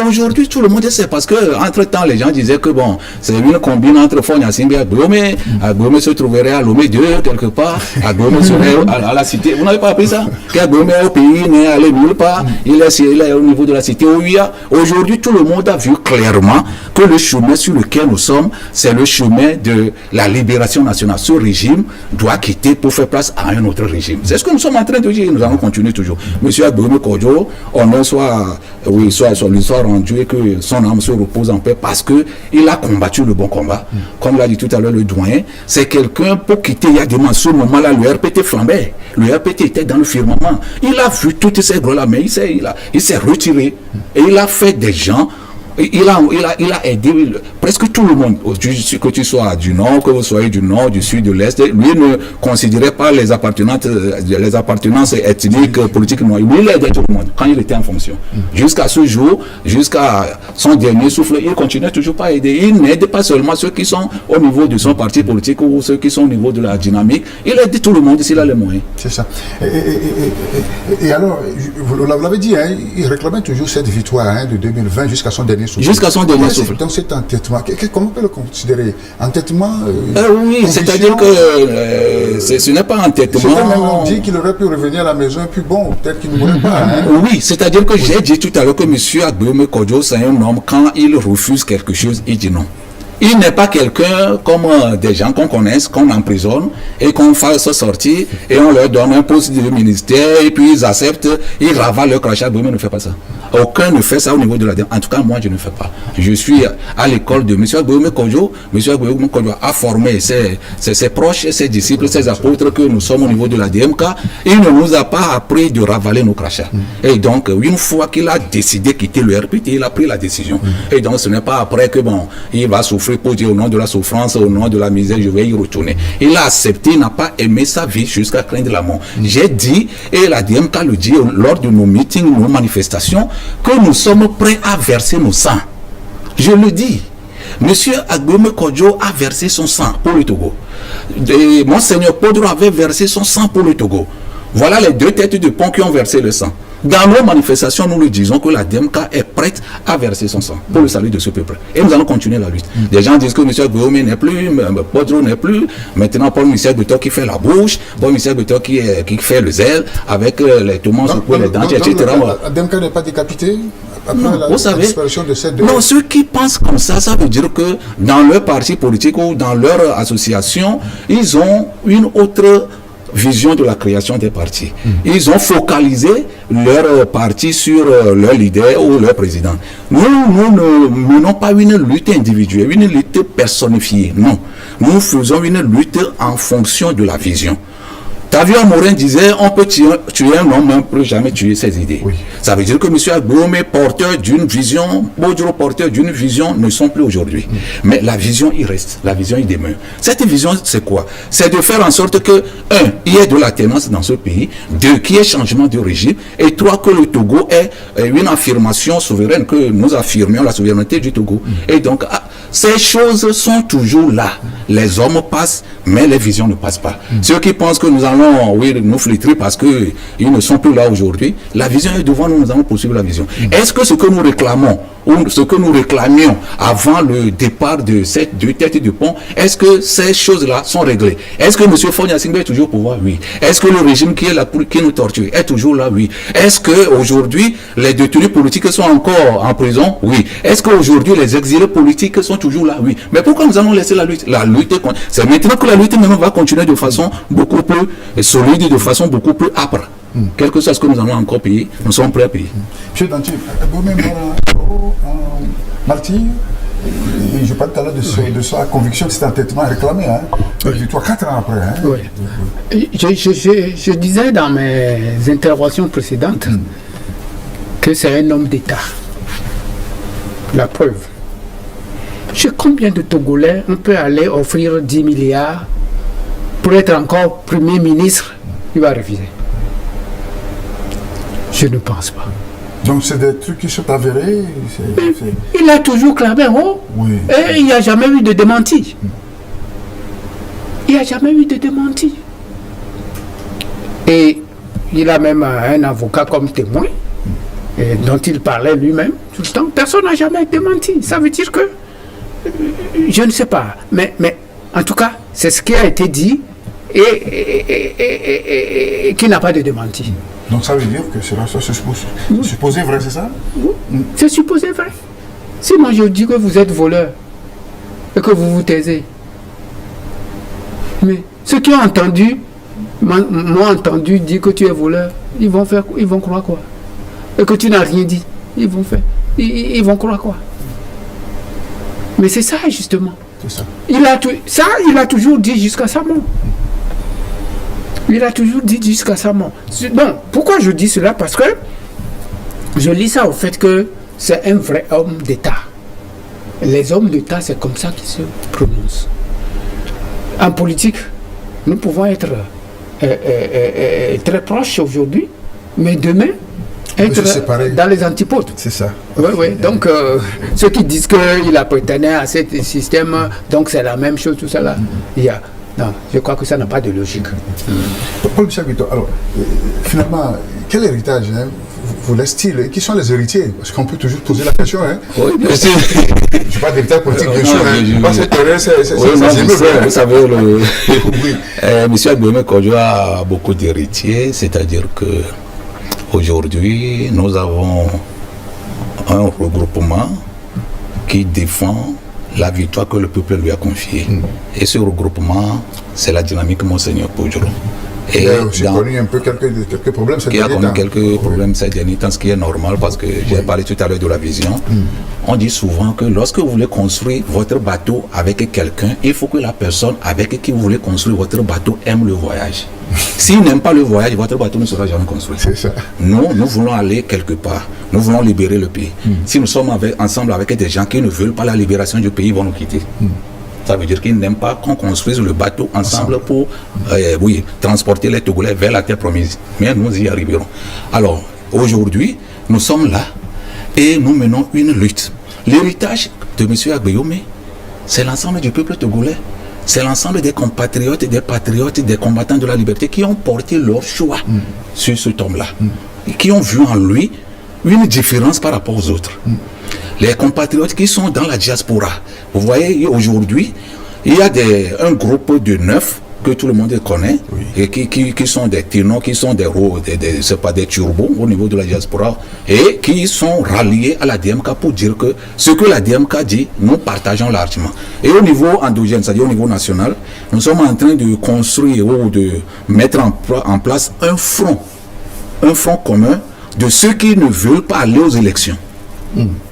Aujourd'hui, tout le monde sait parce que entre-temps, les gens disaient que bon, c'est une combine entre Fogna Simbi et Agbome. Agbome se trouverait à Lomé 2 quelque part. Agbome serait à la cité. Vous n'avez pas appris ça? Qu'Agbome est au pays, n'est allé nulle part. Il est au niveau de la cité Ouya. Aujourd'hui, tout le monde a vu clairement que le chemin sur lequel nous sommes, c'est le chemin de la libération nationale. Ce régime doit quitter pour faire place à un autre régime. C'est ce que nous sommes en train de dire. Nous allons continuer toujours. Monsieur Agbome Kodjo, on soit rendu et que son âme se repose en paix parce que il a combattu le bon combat. Comme l'a dit tout à l'heure le doyen, c'est quelqu'un pour quitter Yadima. À ce moment-là, le RPT flambait. Le RPT était dans le firmament. Il a vu toutes ces gros-là, mais il s'est retiré. Et il a fait des gens. Il a aidé presque tout le monde, que tu sois du nord, que vous soyez du nord, du sud, de l'est. Lui ne considérait pas les appartenances ethniques, politiques. Non. Lui, il aidait tout le monde quand il était en fonction. Jusqu'à ce jour, jusqu'à son dernier souffle, il continuait toujours pas à aider. Il n'aide pas seulement ceux qui sont au niveau de son parti politique ou ceux qui sont au niveau de la dynamique. Il aide tout le monde s'il a les moyens. C'est ça. Et alors, vous l'avez dit, hein, il réclamait toujours cette victoire de 2020 jusqu'à son dernier souffle. Jusqu'à son dernier souffle. Dans cet entêtement, comment on peut le considérer? Entêtement oui, c'est-à-dire que ce n'est pas entêtement. Certains même ont dit qu'il aurait pu revenir à la maison, puis bon, peut-être qu'il ne mourrait pas. Hein. Oui, c'est-à-dire que j'ai dit tout à l'heure que M. Agbome Kodjo, c'est un homme, quand il refuse quelque chose, il dit non. Il n'est pas quelqu'un comme des gens qu'on connaisse, qu'on emprisonne et qu'on fasse sortir et on leur donne un poste de ministère et puis ils acceptent, ils ravalent leur crachat. Boumé ne fait pas ça. Aucun ne fait ça au niveau de la DEM. En tout cas, moi, je ne fais pas. Je suis à l'école de M. Boumé Kodjo. M. Boumé Kodjo a formé ses proches, ses disciples, ses apôtres que nous sommes au niveau de la DMK. Il ne nous a pas appris de ravaler nos crachats. Et donc, une fois qu'il a décidé de quitter le RPT, il a pris la décision. Et donc, ce n'est pas après que, bon, il va souffrir pour dire au nom de la souffrance, au nom de la misère, je vais y retourner. Il a accepté, il n'a pas aimé sa vie jusqu'à craindre la mort. J'ai dit, et la DMK le dit lors de nos meetings, nos manifestations, que nous sommes prêts à verser nos sangs. Je le dis. Monsieur Agboume Kodjo a versé son sang pour le Togo. Monseigneur Podro avait versé son sang pour le Togo. Voilà les deux têtes de pont qui ont versé le sang. Dans nos manifestations, nous lui disons que la DMK est prête à verser son sang pour le salut de ce peuple. Et nous allons continuer la lutte. Des gens disent que M. Agboume n'est plus, Podro n'est plus. Maintenant, Paul Michel Beto qui fait la bouche, Paul Michel Beto qui fait le zèle avec les toumans sur les dents, etc. La DMK n'est pas décapitée après vous savez, disparition de cette... Non, ceux qui pensent comme ça veut dire que dans leur parti politique ou dans leur association, ils ont une autre vision de la création des partis. Ils ont focalisé leur parti sur leur leader ou leur président. Nous ne menons pas une lutte individuelle, une lutte personnifiée. Non. Nous faisons une lutte en fonction de la vision. Tavion Morin disait on peut tuer un homme, mais on ne peut jamais tuer ses idées. Oui. Ça veut dire que M. Agboume, porteur d'une vision, Bodro, porteur d'une vision, ne sont plus aujourd'hui. Mais la vision, il reste. La vision, il demeure. Cette vision, c'est quoi? C'est de faire en sorte que, un, il y ait de la tenance dans ce pays, deux, qu'il y ait changement de régime, et trois, que le Togo ait une affirmation souveraine, que nous affirmions la souveraineté du Togo. Et donc, ces choses sont toujours là. Les hommes passent, mais les visions ne passent pas. Ceux qui pensent que nous allons nous flétrir parce qu'ils ne sont plus là aujourd'hui, la vision est devant nous, nous allons poursuivre la vision. Est-ce que ce que nous réclamons, ou ce que nous réclamions avant le départ de ces deux têtes de pont, est-ce que ces choses-là sont réglées? Est-ce que M. Fonia Singbe est toujours au pouvoir? Oui. Est-ce que le régime qui est là, qui nous torture, est toujours là? Oui. Est-ce qu'aujourd'hui, les détenus politiques sont encore en prison? Oui. Est-ce qu'aujourd'hui, les exilés politiques sont toujours là? Oui. Mais pourquoi nous allons laisser la lutte? La lutte, c'est maintenant que la lutte maintenant va continuer de façon beaucoup plus solide, de façon beaucoup plus âpre. Quel que soit ce que nous allons encore payer, nous sommes prêts à payer. Monsieur Dantier, martyr, je parlais tout à l'heure de sa conviction que c'était un traitement réclamé, hein. Victoire 4 ans après. Hein. Oui. Je disais dans mes interventions précédentes que c'est un homme d'État. La preuve. Chez combien de Togolais on peut aller offrir 10 milliards pour être encore Premier ministre? Il va refuser. Je ne pense pas. Donc c'est des trucs qui sont avérés. Il a toujours clamé haut. Oui. Et il n'y a jamais eu de démenti. Il n'y a jamais eu de démenti. Et il a même un avocat comme témoin, dont il parlait lui-même tout le temps. Personne n'a jamais démenti. Ça veut dire que, je ne sais pas, mais en tout cas, c'est ce qui a été dit et qui n'a pas de démenti. Donc ça veut dire que cela c'est supposé vrai, c'est ça? C'est supposé vrai. Sinon je dis que vous êtes voleur et que vous vous taisez. Mais ceux qui ont entendu, m'ont entendu dire que tu es voleur, ils vont croire quoi? Et que tu n'as rien dit, ils vont croire quoi? Mais c'est ça justement. C'est ça. Il a toujours dit jusqu'à sa mort. Il a toujours dit jusqu'à sa mort. Bon, pourquoi je dis cela? Parce que je lis ça au fait que c'est un vrai homme d'État. Les hommes d'État, c'est comme ça qu'ils se prononcent. En politique, nous pouvons être très proches aujourd'hui, mais demain, être dans les antipodes. C'est ça. Oui, oui. Donc, ceux qui disent qu'il appartenait à ce système, donc c'est la même chose, tout ça là. Non, je crois que ça n'a pas de logique. Paul Michel Beto, alors, finalement, quel héritage vous laisse-t-il? Qui sont les héritiers? Parce qu'on peut toujours poser la question. Hein. Oui, bien sûr. Je ne suis pas d'héritage politique, bien sûr. Vous savez, M. Agboume Kodjo a beaucoup d'héritiers, c'est-à-dire que aujourd'hui, nous avons un regroupement qui défend la victoire que le peuple lui a confiée. Et ce regroupement, c'est la dynamique Monseigneur Pujolo. Et il a aussi connu un peu quelques problèmes ces derniers temps. Il a connu quelques problèmes ces derniers temps, ce qui est normal parce que j'ai parlé tout à l'heure de la vision. On dit souvent que lorsque vous voulez construire votre bateau avec quelqu'un, il faut que la personne avec qui vous voulez construire votre bateau aime le voyage. S'il n'aime pas le voyage, votre bateau ne sera jamais construit. C'est ça. Nous voulons aller quelque part. Nous voulons libérer le pays. Si nous sommes ensemble avec des gens qui ne veulent pas la libération du pays, ils vont nous quitter. Ça veut dire qu'ils n'aiment pas qu'on construise le bateau ensemble pour transporter les Togolais vers la terre promise. Mais nous y arriverons. Alors, aujourd'hui, nous sommes là et nous menons une lutte. L'héritage de M. Agbeyome, c'est l'ensemble du peuple togolais. C'est l'ensemble des compatriotes, des patriotes, des combattants de la liberté qui ont porté leur choix sur cet homme-là. Qui ont vu en lui une différence par rapport aux autres. Les compatriotes qui sont dans la diaspora. Vous voyez, aujourd'hui, il y a un groupe de 9 que tout le monde connaît, et qui sont des ténors, qui sont des turbos au niveau de la diaspora, et qui sont ralliés à la DMK pour dire que ce que la DMK dit, nous partageons largement. Et au niveau endogène, c'est-à-dire au niveau national, nous sommes en train de construire ou de mettre en place un front commun de ceux qui ne veulent pas aller aux élections.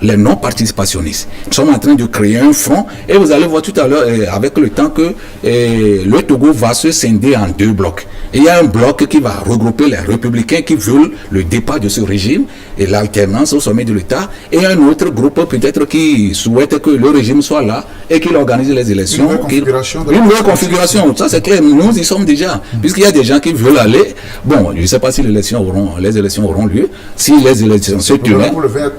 Les non-participationnistes. Nous sommes en train de créer un front et vous allez voir tout à l'heure avec le temps que le Togo va se scinder en 2 blocs. Et il y a un bloc qui va regrouper les républicains qui veulent le départ de ce régime et l'alternance au sommet de l'État, et un autre groupe peut-être qui souhaite que le régime soit là et qu'il organise les élections. Une nouvelle configuration, ça c'est clair, nous y sommes déjà, puisqu'il y a des gens qui veulent aller. Bon, je ne sais pas si les élections auront lieu. Si les élections se tenaient,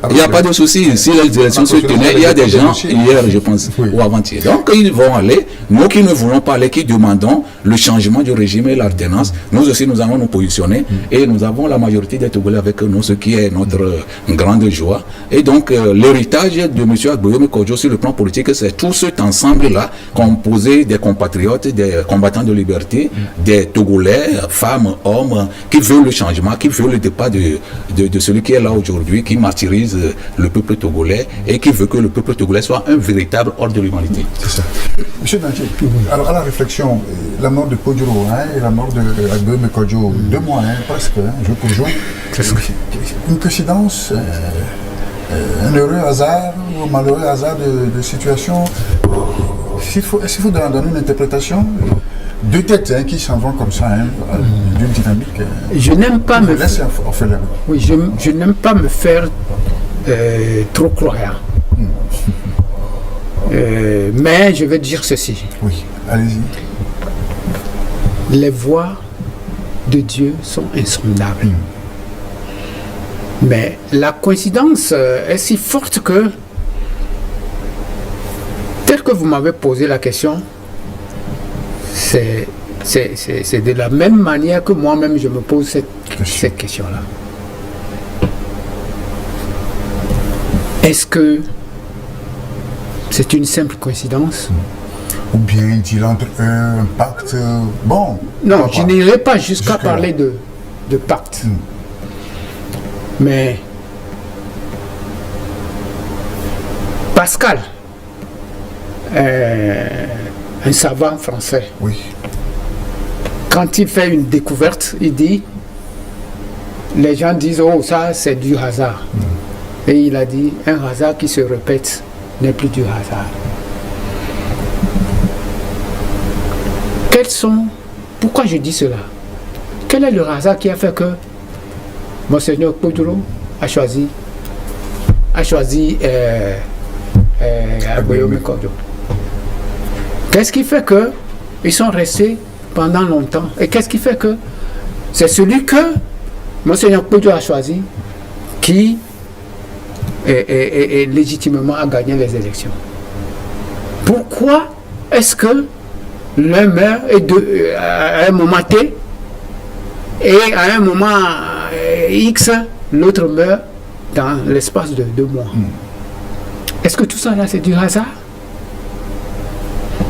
il n'y a pas de souci. Si les élections se tenaient, il y a des gens, hier je pense, ou avant-hier. Donc ils vont aller. Nous qui ne voulons pas aller, qui demandons le changement du régime et l'alternance, nous aussi nous allons nous positionner et nous avons la majorité des Togolais avec nous, ce qui est notre grande joie. Et donc l'héritage de M. Agbeyome Kodjo sur le plan politique, c'est tout cet ensemble-là composé des compatriotes, des combattants de liberté, des Togolais, femmes, hommes, qui veulent le changement, qui veulent le départ de celui qui est là aujourd'hui, qui martyrise le peuple togolais et qui veut que le peuple togolais soit un véritable ordre de l'humanité. C'est ça. Monsieur Dantier, alors à la réflexion, la mort de Kodjo et la mort de Agbeyome Kodjo, 2 mois, presque, jour pour jour, une coïncidence, un heureux hasard ou un malheureux hasard de situation. Est-ce qu'il faut donner une interprétation? 2 têtes qui s'en vont comme ça, d'une dynamique. Je n'aime pas me faire. Oui, je n'aime pas me faire trop croyant. Mais je vais dire ceci. Oui, allez-y. Les voies de Dieu sont insondables. Mais la coïncidence est si forte que, tel que vous m'avez posé la question, c'est de la même manière que moi-même je me pose cette question-là. Est-ce que c'est une simple coïncidence? Ou bien est-il entre eux un pacte? Bon. Non, je n'irai pas jusqu'à parler de pacte. Mais Pascal, un savant français, quand il fait une découverte, il dit, les gens disent, oh ça c'est du hasard. Et il a dit, un hasard qui se répète n'est plus du hasard. Pourquoi je dis cela? Quel est le hasard qui a fait que Monseigneur Kodjo a choisi Agbeyome Kodjo? Qu'est-ce qui fait que ils sont restés pendant longtemps? Et qu'est-ce qui fait que c'est celui que Monseigneur Kodjo a choisi qui et légitimement a gagné les élections? Pourquoi est-ce que l'un meurt à un moment T et à un moment X, l'autre meurt dans l'espace de 2 mois? Est-ce que tout ça là c'est du hasard?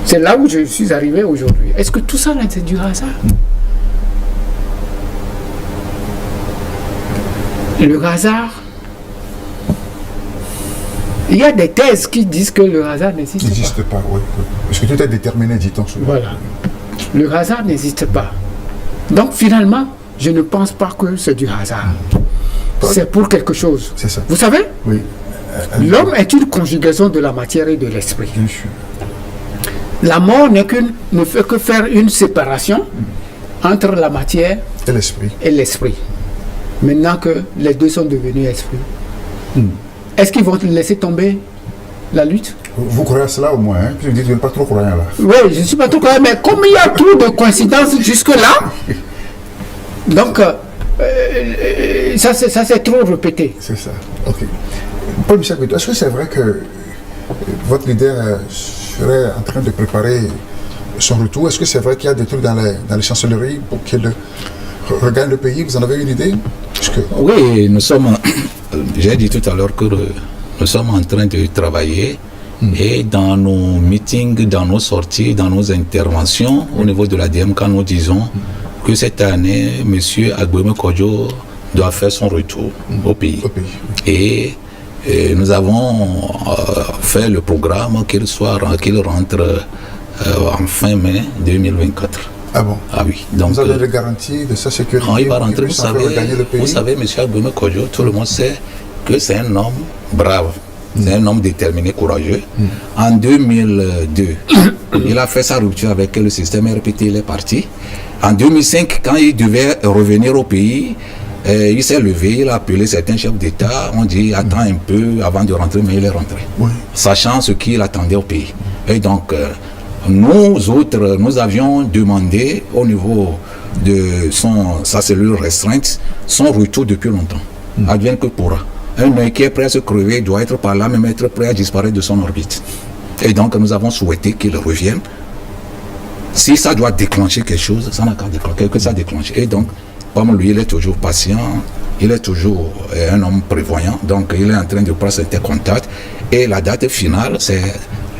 C'est là où je suis arrivé aujourd'hui. Est-ce que tout ça là c'est du hasard? Le hasard, Il y a des thèses qui disent que le hasard n'existe n'existe pas, oui. Parce que tout est déterminé, dit-on souvent. Voilà. Le hasard n'existe pas. Donc finalement, je ne pense pas que c'est du hasard. C'est pour quelque chose. C'est ça. Vous savez, Oui. l'homme est une conjugaison de la matière et de l'esprit. Bien sûr. La mort ne fait que faire une séparation entre la matière Et l'esprit. et l'esprit. Maintenant que les deux sont devenus esprits. Est-ce qu'ils vont laisser tomber la lutte? Vous croyez à cela au moins, hein? Puis vous dites que vous n'êtes pas trop croyant là. Oui, je ne suis pas trop clair, mais comme il y a trop de coïncidences jusque-là, donc ça c'est trop répété. C'est ça. Ok. Paul-Michel Beto, est-ce que c'est vrai que votre leader serait en train de préparer son retour? Est-ce que c'est vrai qu'il y a des trucs dans les chancelleries pour qu'il regagne le pays? Vous en avez une idée? Oui, nous sommes, j'ai dit tout à l'heure que nous sommes en train de travailler et dans nos meetings, dans nos sorties, dans nos interventions au niveau de l'ADM, quand nous disons que cette année, M. Agboueme Kodjo doit faire son retour au pays. Et nous avons fait le programme qu'il rentre en fin mai 2024. Ah bon? Ah oui. Donc, vous avez des garanties de sa sécurité? Quand il va rentrer, vous savez, M. Agboueme Kodjo, tout le monde sait que c'est un homme brave. C'est un homme déterminé, courageux. En 2002, il a fait sa rupture avec le système RPT, il est parti. En 2005, quand il devait revenir au pays, il s'est levé, il a appelé certains chefs d'État, on dit attends un peu avant de rentrer, mais il est rentré. Oui. Sachant ce qu'il attendait au pays. Et donc, nous autres, nous avions demandé au niveau de sa cellule restreinte son retour depuis longtemps. Advienne que pourra. Un œil qui est prêt à se crever doit être par là, même être prêt à disparaître de son orbite. Et donc, nous avons souhaité qu'il revienne. Si ça doit déclencher quelque chose, ça n'a qu'à déclencher, que ça déclenche. Et donc, comme lui, il est toujours patient, il est toujours un homme prévoyant, donc il est en train de prendre certains contacts. Et la date finale, c'est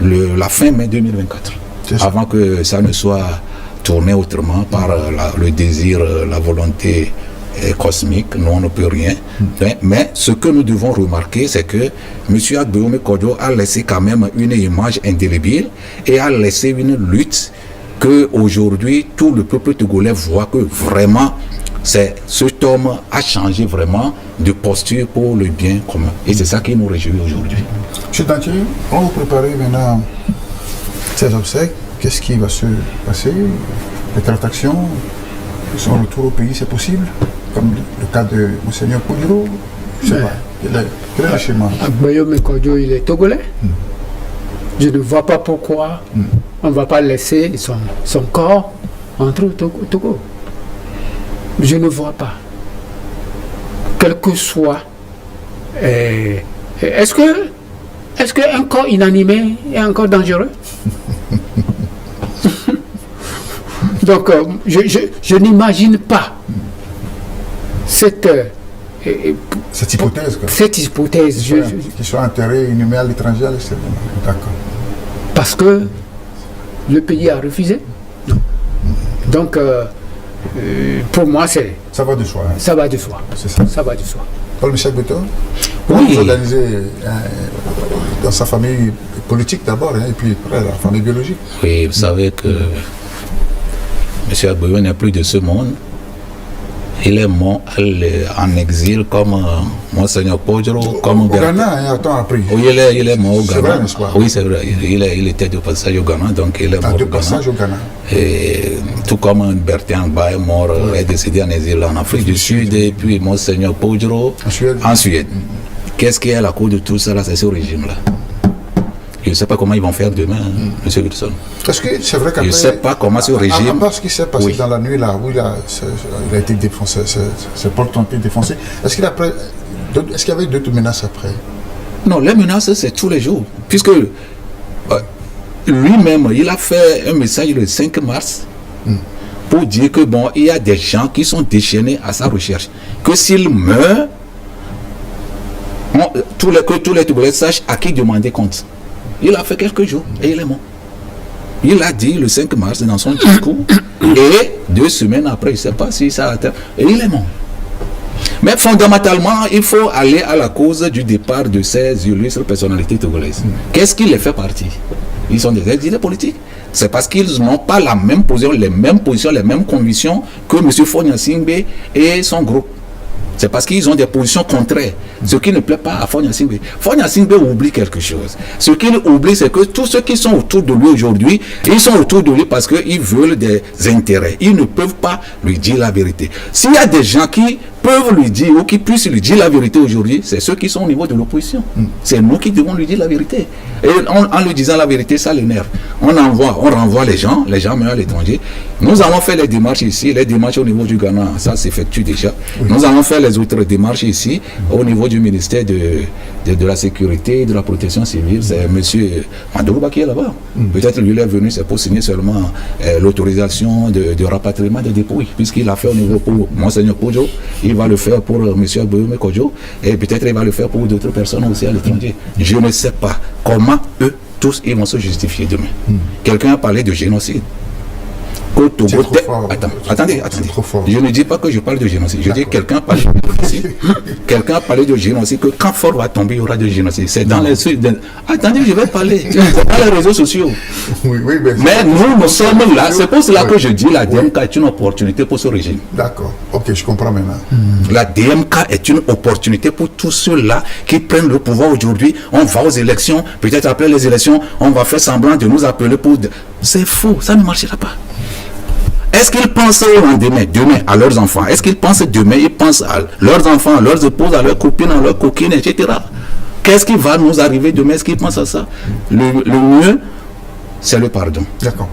la fin mai 2024. Avant que ça ne soit tourné autrement par le désir, la volonté cosmique, nous on ne peut rien. Mais ce que nous devons remarquer, c'est que M. Agboueme Kodjo a laissé quand même une image indélébile et a laissé une lutte que aujourd'hui tout le peuple togolais voit que vraiment cet homme a changé vraiment de posture pour le bien commun. Et c'est ça qui nous réjouit aujourd'hui. M. Dantier, on va préparer maintenant ces obsèques. Qu'est-ce qui va se passer? Les tractations, son retour au pays, c'est possible? Comme le cas de Monseigneur Poudiro, je ne sais pas. Quel est le schéma? Agboueme Kodjo, il est togolais. Je ne vois pas pourquoi on ne va pas laisser son corps entrer au Togo. Je ne vois pas. Quel que soit. Est-ce qu'un corps inanimé est encore dangereux? Donc, je n'imagine pas cette hypothèse. Cette hypothèse. Qu'ils soient enterrés, inhumés à l'étranger, à l'extérieur. D'accord. Parce que le pays a refusé. Donc, pour moi, ça va de soi. Hein. Ça va de soi. C'est ça. Ça va de soi. Paul-Michel Beto, vous organisez dans sa famille politique d'abord, hein, et puis après la famille biologique. Oui, vous savez que M. Agboueme n'est plus de ce monde. Il est mort en exil comme Monseigneur Podjoro, comme au Ghana, hein, attends après. Oui, il est mort au Ghana. C'est vrai, n'est-ce pas? Oui, c'est vrai. Il était de passage au Ghana, donc il est mort de passage au Ghana. Et tout comme Bertin Ba est mort, est décédé en exil en Afrique du Sud, et puis Monseigneur Podjoro en Suède. Qu'est-ce qui est à la cause de tout ça, là, c'est ce régime-là. Je ne sais pas comment ils vont faire demain, M. Wilson. Est-ce que c'est vrai qu'après... Je ne sais pas comment ce régime... À part ce qui s'est passé dans la nuit, là, où il a été défoncé, ses portes ont été défoncées, est-ce qu'il y avait d'autres menaces après? Non, les menaces, c'est tous les jours. Puisque lui-même, il a fait un message le 5 mars pour dire que, bon, il y a des gens qui sont déchaînés à sa recherche. Que s'il meurt, que tous les Togolais sachent à qui demander compte. Il a fait quelques jours et il est mort. Il a dit le 5 mars dans son discours et 2 semaines après, je ne sais pas si ça a atteint, et il est mort. Mais fondamentalement, il faut aller à la cause du départ de ces illustres personnalités togolaises. Qu'est-ce qui les fait partir? Ils sont des exilés politiques. C'est parce qu'ils n'ont pas la même position, les mêmes convictions que M. Fogna Singbe et son groupe. C'est parce qu'ils ont des positions contraires. Ce qui ne plaît pas à Fogna Singbe. Fogna Singbe oublie quelque chose. Ce qu'il oublie, c'est que tous ceux qui sont autour de lui aujourd'hui, ils sont autour de lui parce qu'ils veulent des intérêts. Ils ne peuvent pas lui dire la vérité. S'il y a des gens qui peuvent lui dire ou qui puissent lui dire la vérité aujourd'hui, c'est ceux qui sont au niveau de l'opposition. C'est nous qui devons lui dire la vérité. Et en lui disant la vérité, ça l'énerve. On renvoie les gens meurent à l'étranger. Nous allons faire les démarches ici, les démarches au niveau du Ghana, ça s'effectue déjà. Nous allons faire les autres démarches ici, au niveau du ministère de la Sécurité et de la Protection civile. C'est M. Mandouba qui est là-bas. Peut-être lui, il est venu, c'est pour signer seulement l'autorisation de rapatriement des dépouilles, puisqu'il a fait au niveau pour Monseigneur Kodjo, il va le faire pour M. Boyome Kodjo, et peut-être il va le faire pour d'autres personnes aussi à l'étranger. Je ne sais pas comment eux, tous, ils vont se justifier demain. Quelqu'un a parlé de génocide. Attendez. Je ne dis pas que je parle de génocide. Je dis que quelqu'un a parlé de génocide. Quelqu'un a parlé de génocide, que quand Fort va tomber, il y aura de génocide. C'est dans les... Attendez, je vais parler. C'est dans les réseaux sociaux. Mais nous sommes là. C'est pour cela que je dis la DMK est une opportunité pour ce régime. D'accord. Ok, je comprends maintenant. La DMK est une opportunité pour tous ceux-là qui prennent le pouvoir aujourd'hui. On va aux élections. Peut-être après les élections, on va faire semblant de nous appeler pour... C'est faux. Ça ne marchera pas. Est-ce qu'ils pensent au lendemain, demain, à leurs enfants? Est-ce qu'ils pensent demain? Ils pensent à leurs enfants, à leurs épouses, à leurs copines, à leurs coquines, etc. Qu'est-ce qui va nous arriver demain? Est-ce qu'ils pensent à ça? Le mieux, c'est le pardon. D'accord.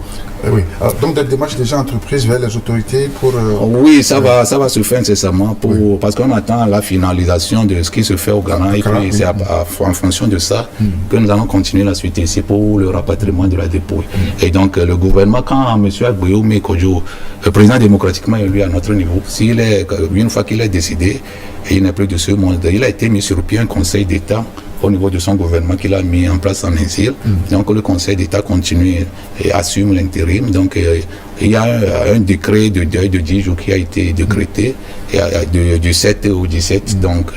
Oui. Alors, donc des démarches déjà entreprises vers les autorités pour... Oui, ça va se faire incessamment parce qu'on attend la finalisation de ce qui se fait au Ghana et puis c'est en fonction de ça que nous allons continuer la suite ici pour le rapatriement de la dépouille. Et donc le gouvernement, quand M. Boyome Kodjo, le président démocratiquement élu à notre niveau, une fois qu'il est décidé, et il n'est plus de ce monde, il a été mis sur pied un conseil d'État au niveau de son gouvernement qu'il a mis en place en exil. Donc le Conseil d'État continue et assume l'intérim. Donc il y a un décret de deuil de 10 jours qui a été décrété du 7 au 17. Donc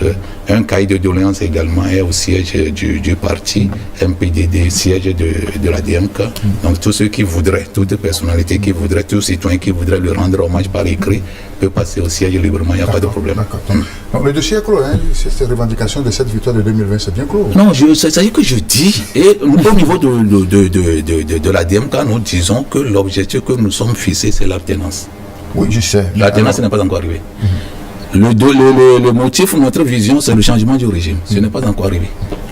un cahier de doléances également est au siège du parti MPDD, siège de la DMK. Donc tous ceux qui voudraient, toute personnalité qui voudrait, tout citoyen qui voudrait lui rendre hommage par écrit peut passer au siège librement, il n'y a pas de problème. Donc le dossier est clos, hein, ces revendications de cette victoire de 2020, c'est bien clos. Non, c'est-à-dire que je dis, et au niveau de la DMK, nous disons que l'objectif que nous sommes fixés, c'est l'alternance. Oui, je sais. L'alternance n'est pas encore arrivée. Le motif, notre vision, c'est le changement du régime. Ce n'est pas encore arrivé.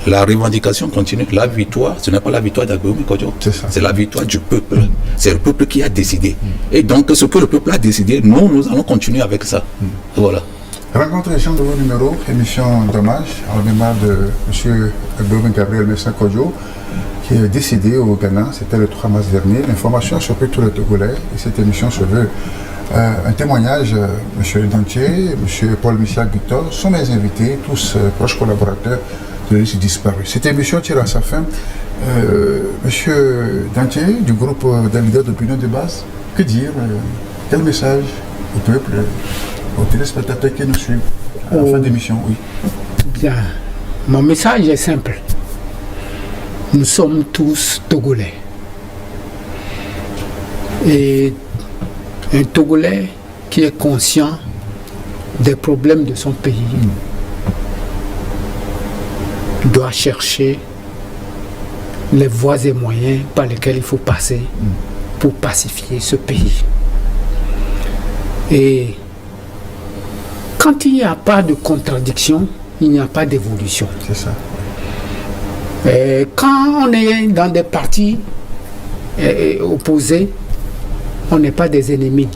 La revendication continue. La victoire, ce n'est pas la victoire d'Agbeoumi Kodjo. C'est la victoire du peuple. C'est le peuple qui a décidé. Et donc, ce que le peuple a décidé, nous allons continuer avec ça. Voilà. Rencontre et échange de vos numéros, émission d'hommage en la mémoire de M. Agbeoumi Gabriel Mensah Kodjo, qui est décédé au Ghana. C'était le 3 mars dernier. L'information a surpris tous les Togolais. Et cette émission se veut un témoignage. M. Dantier, M. Paul-Michel Victor sont mes invités, tous proches collaborateurs de l'île disparu. Cette émission tire à sa fin. M. Dantier, du groupe des leaders d'opinion de base, que dire? Quel message au peuple, aux téléspectateurs qui nous suivent à la fin de l'émission? Oui. Bien. Mon message est simple. Nous sommes tous Togolais. Et un Togolais qui est conscient des problèmes de son pays doit chercher les voies et moyens par lesquels il faut passer pour pacifier ce pays. Et quand il n'y a pas de contradiction, il n'y a pas d'évolution. C'est ça. Et quand on est dans des partis opposés, on n'est pas des ennemis.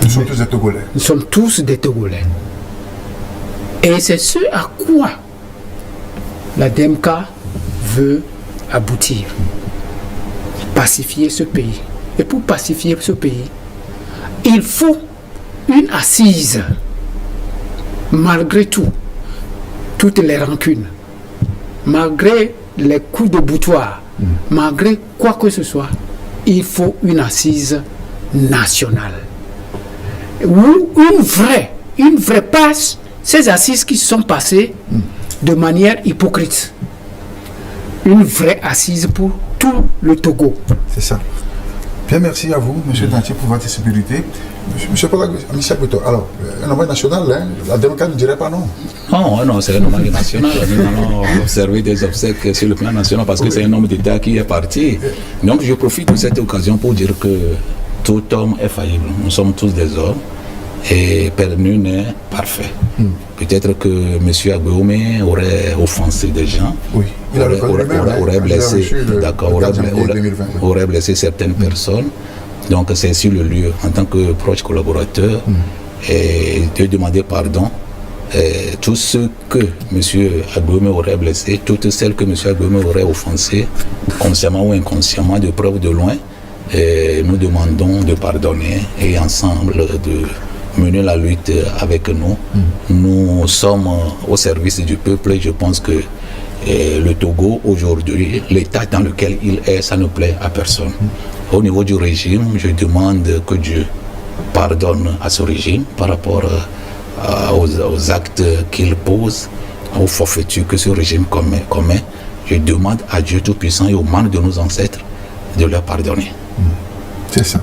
Nous sommes tous des Togolais. Nous sommes tous des Togolais. Et c'est ce à quoi la DMK veut aboutir. Pacifier ce pays. Et pour pacifier ce pays, il faut une assise. Malgré tout, toutes les rancunes, malgré les coups de boutoir, malgré quoi que ce soit, il faut une assise nationale. ou une vraie passe, ces assises qui se sont passées de manière hypocrite. Une vraie assise pour tout le Togo. C'est ça. Bien, merci à vous, M. Dantier, pour votre disponibilité. M. Michel Bouto, alors, un hommage national, hein, la démocratie ne dirait pas non. Non, c'est un hommage national. Nous allons observer des obsèques sur le plan national parce que c'est un homme d'État qui est parti. Donc, je profite de cette occasion pour dire que tout homme est faillible. Nous sommes tous des hommes et nul n'est parfait. Peut-être que M. Agboume aurait offensé des gens, Oui, il aurait blessé certaines personnes. Donc c'est sur le lieu, en tant que proche collaborateur, et de demander pardon. Tous ceux que M. Agboume aurait blessés, toutes celles que M. Agboume aurait offensées, consciemment ou inconsciemment, de preuve de loin, nous demandons de pardonner et ensemble de mener la lutte avec nous. Nous sommes au service du peuple et je pense que le Togo aujourd'hui, l'état dans lequel il est, ça ne plaît à personne. Au niveau du régime, je demande que Dieu pardonne à ce régime par rapport aux actes qu'il pose, aux forfaitures que ce régime commet. Je demande à Dieu Tout-Puissant et aux membres de nos ancêtres de leur pardonner. C'est ça.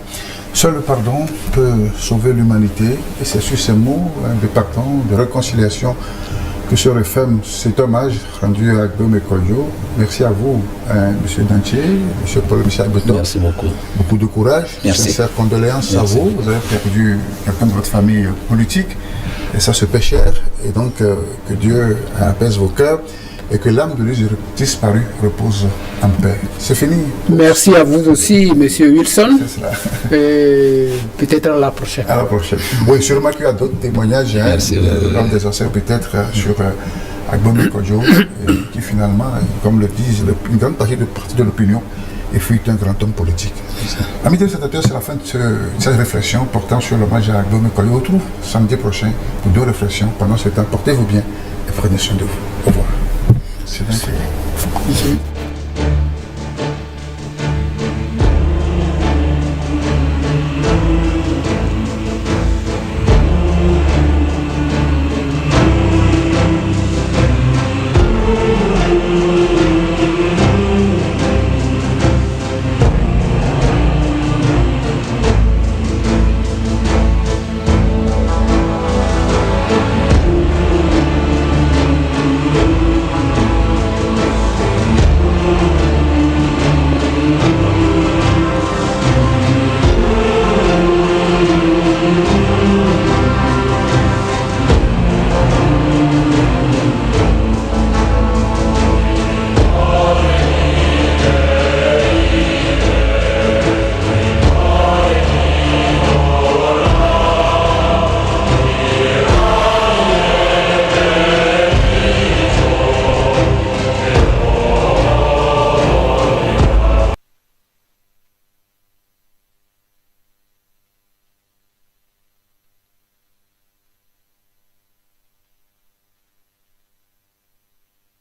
Seul le pardon peut sauver l'humanité et c'est sur ces mots de pardon, de réconciliation que se referme cet hommage rendu à Agboume Kodjo. Merci à vous, M. Dantier, M. Paul-Michel Bouto. Merci beaucoup. Beaucoup de courage. Merci. Sincères condoléances à vous. Vous avez perdu quelqu'un de votre famille politique et ça se paie cher. Et donc que Dieu apaise vos cœurs et que l'âme de lui disparu repose en paix. C'est fini. Merci à vous aussi, M. Wilson. C'est cela. Et peut-être à la prochaine. À la prochaine. Oui, sûrement qu'il y a d'autres témoignages. Merci. Lors des anciens peut-être sur Agboume Kodjo, qui finalement, comme le disent une grande partie de l'opinion, et fut un grand homme politique. Amis téléspectateurs, c'est la fin de cette réflexion portant sur l'hommage à Agboume Kodjo. On se retrouve samedi prochain pour 2 réflexions. Pendant ce temps, portez-vous bien et prenez soin de vous. Au revoir. C'est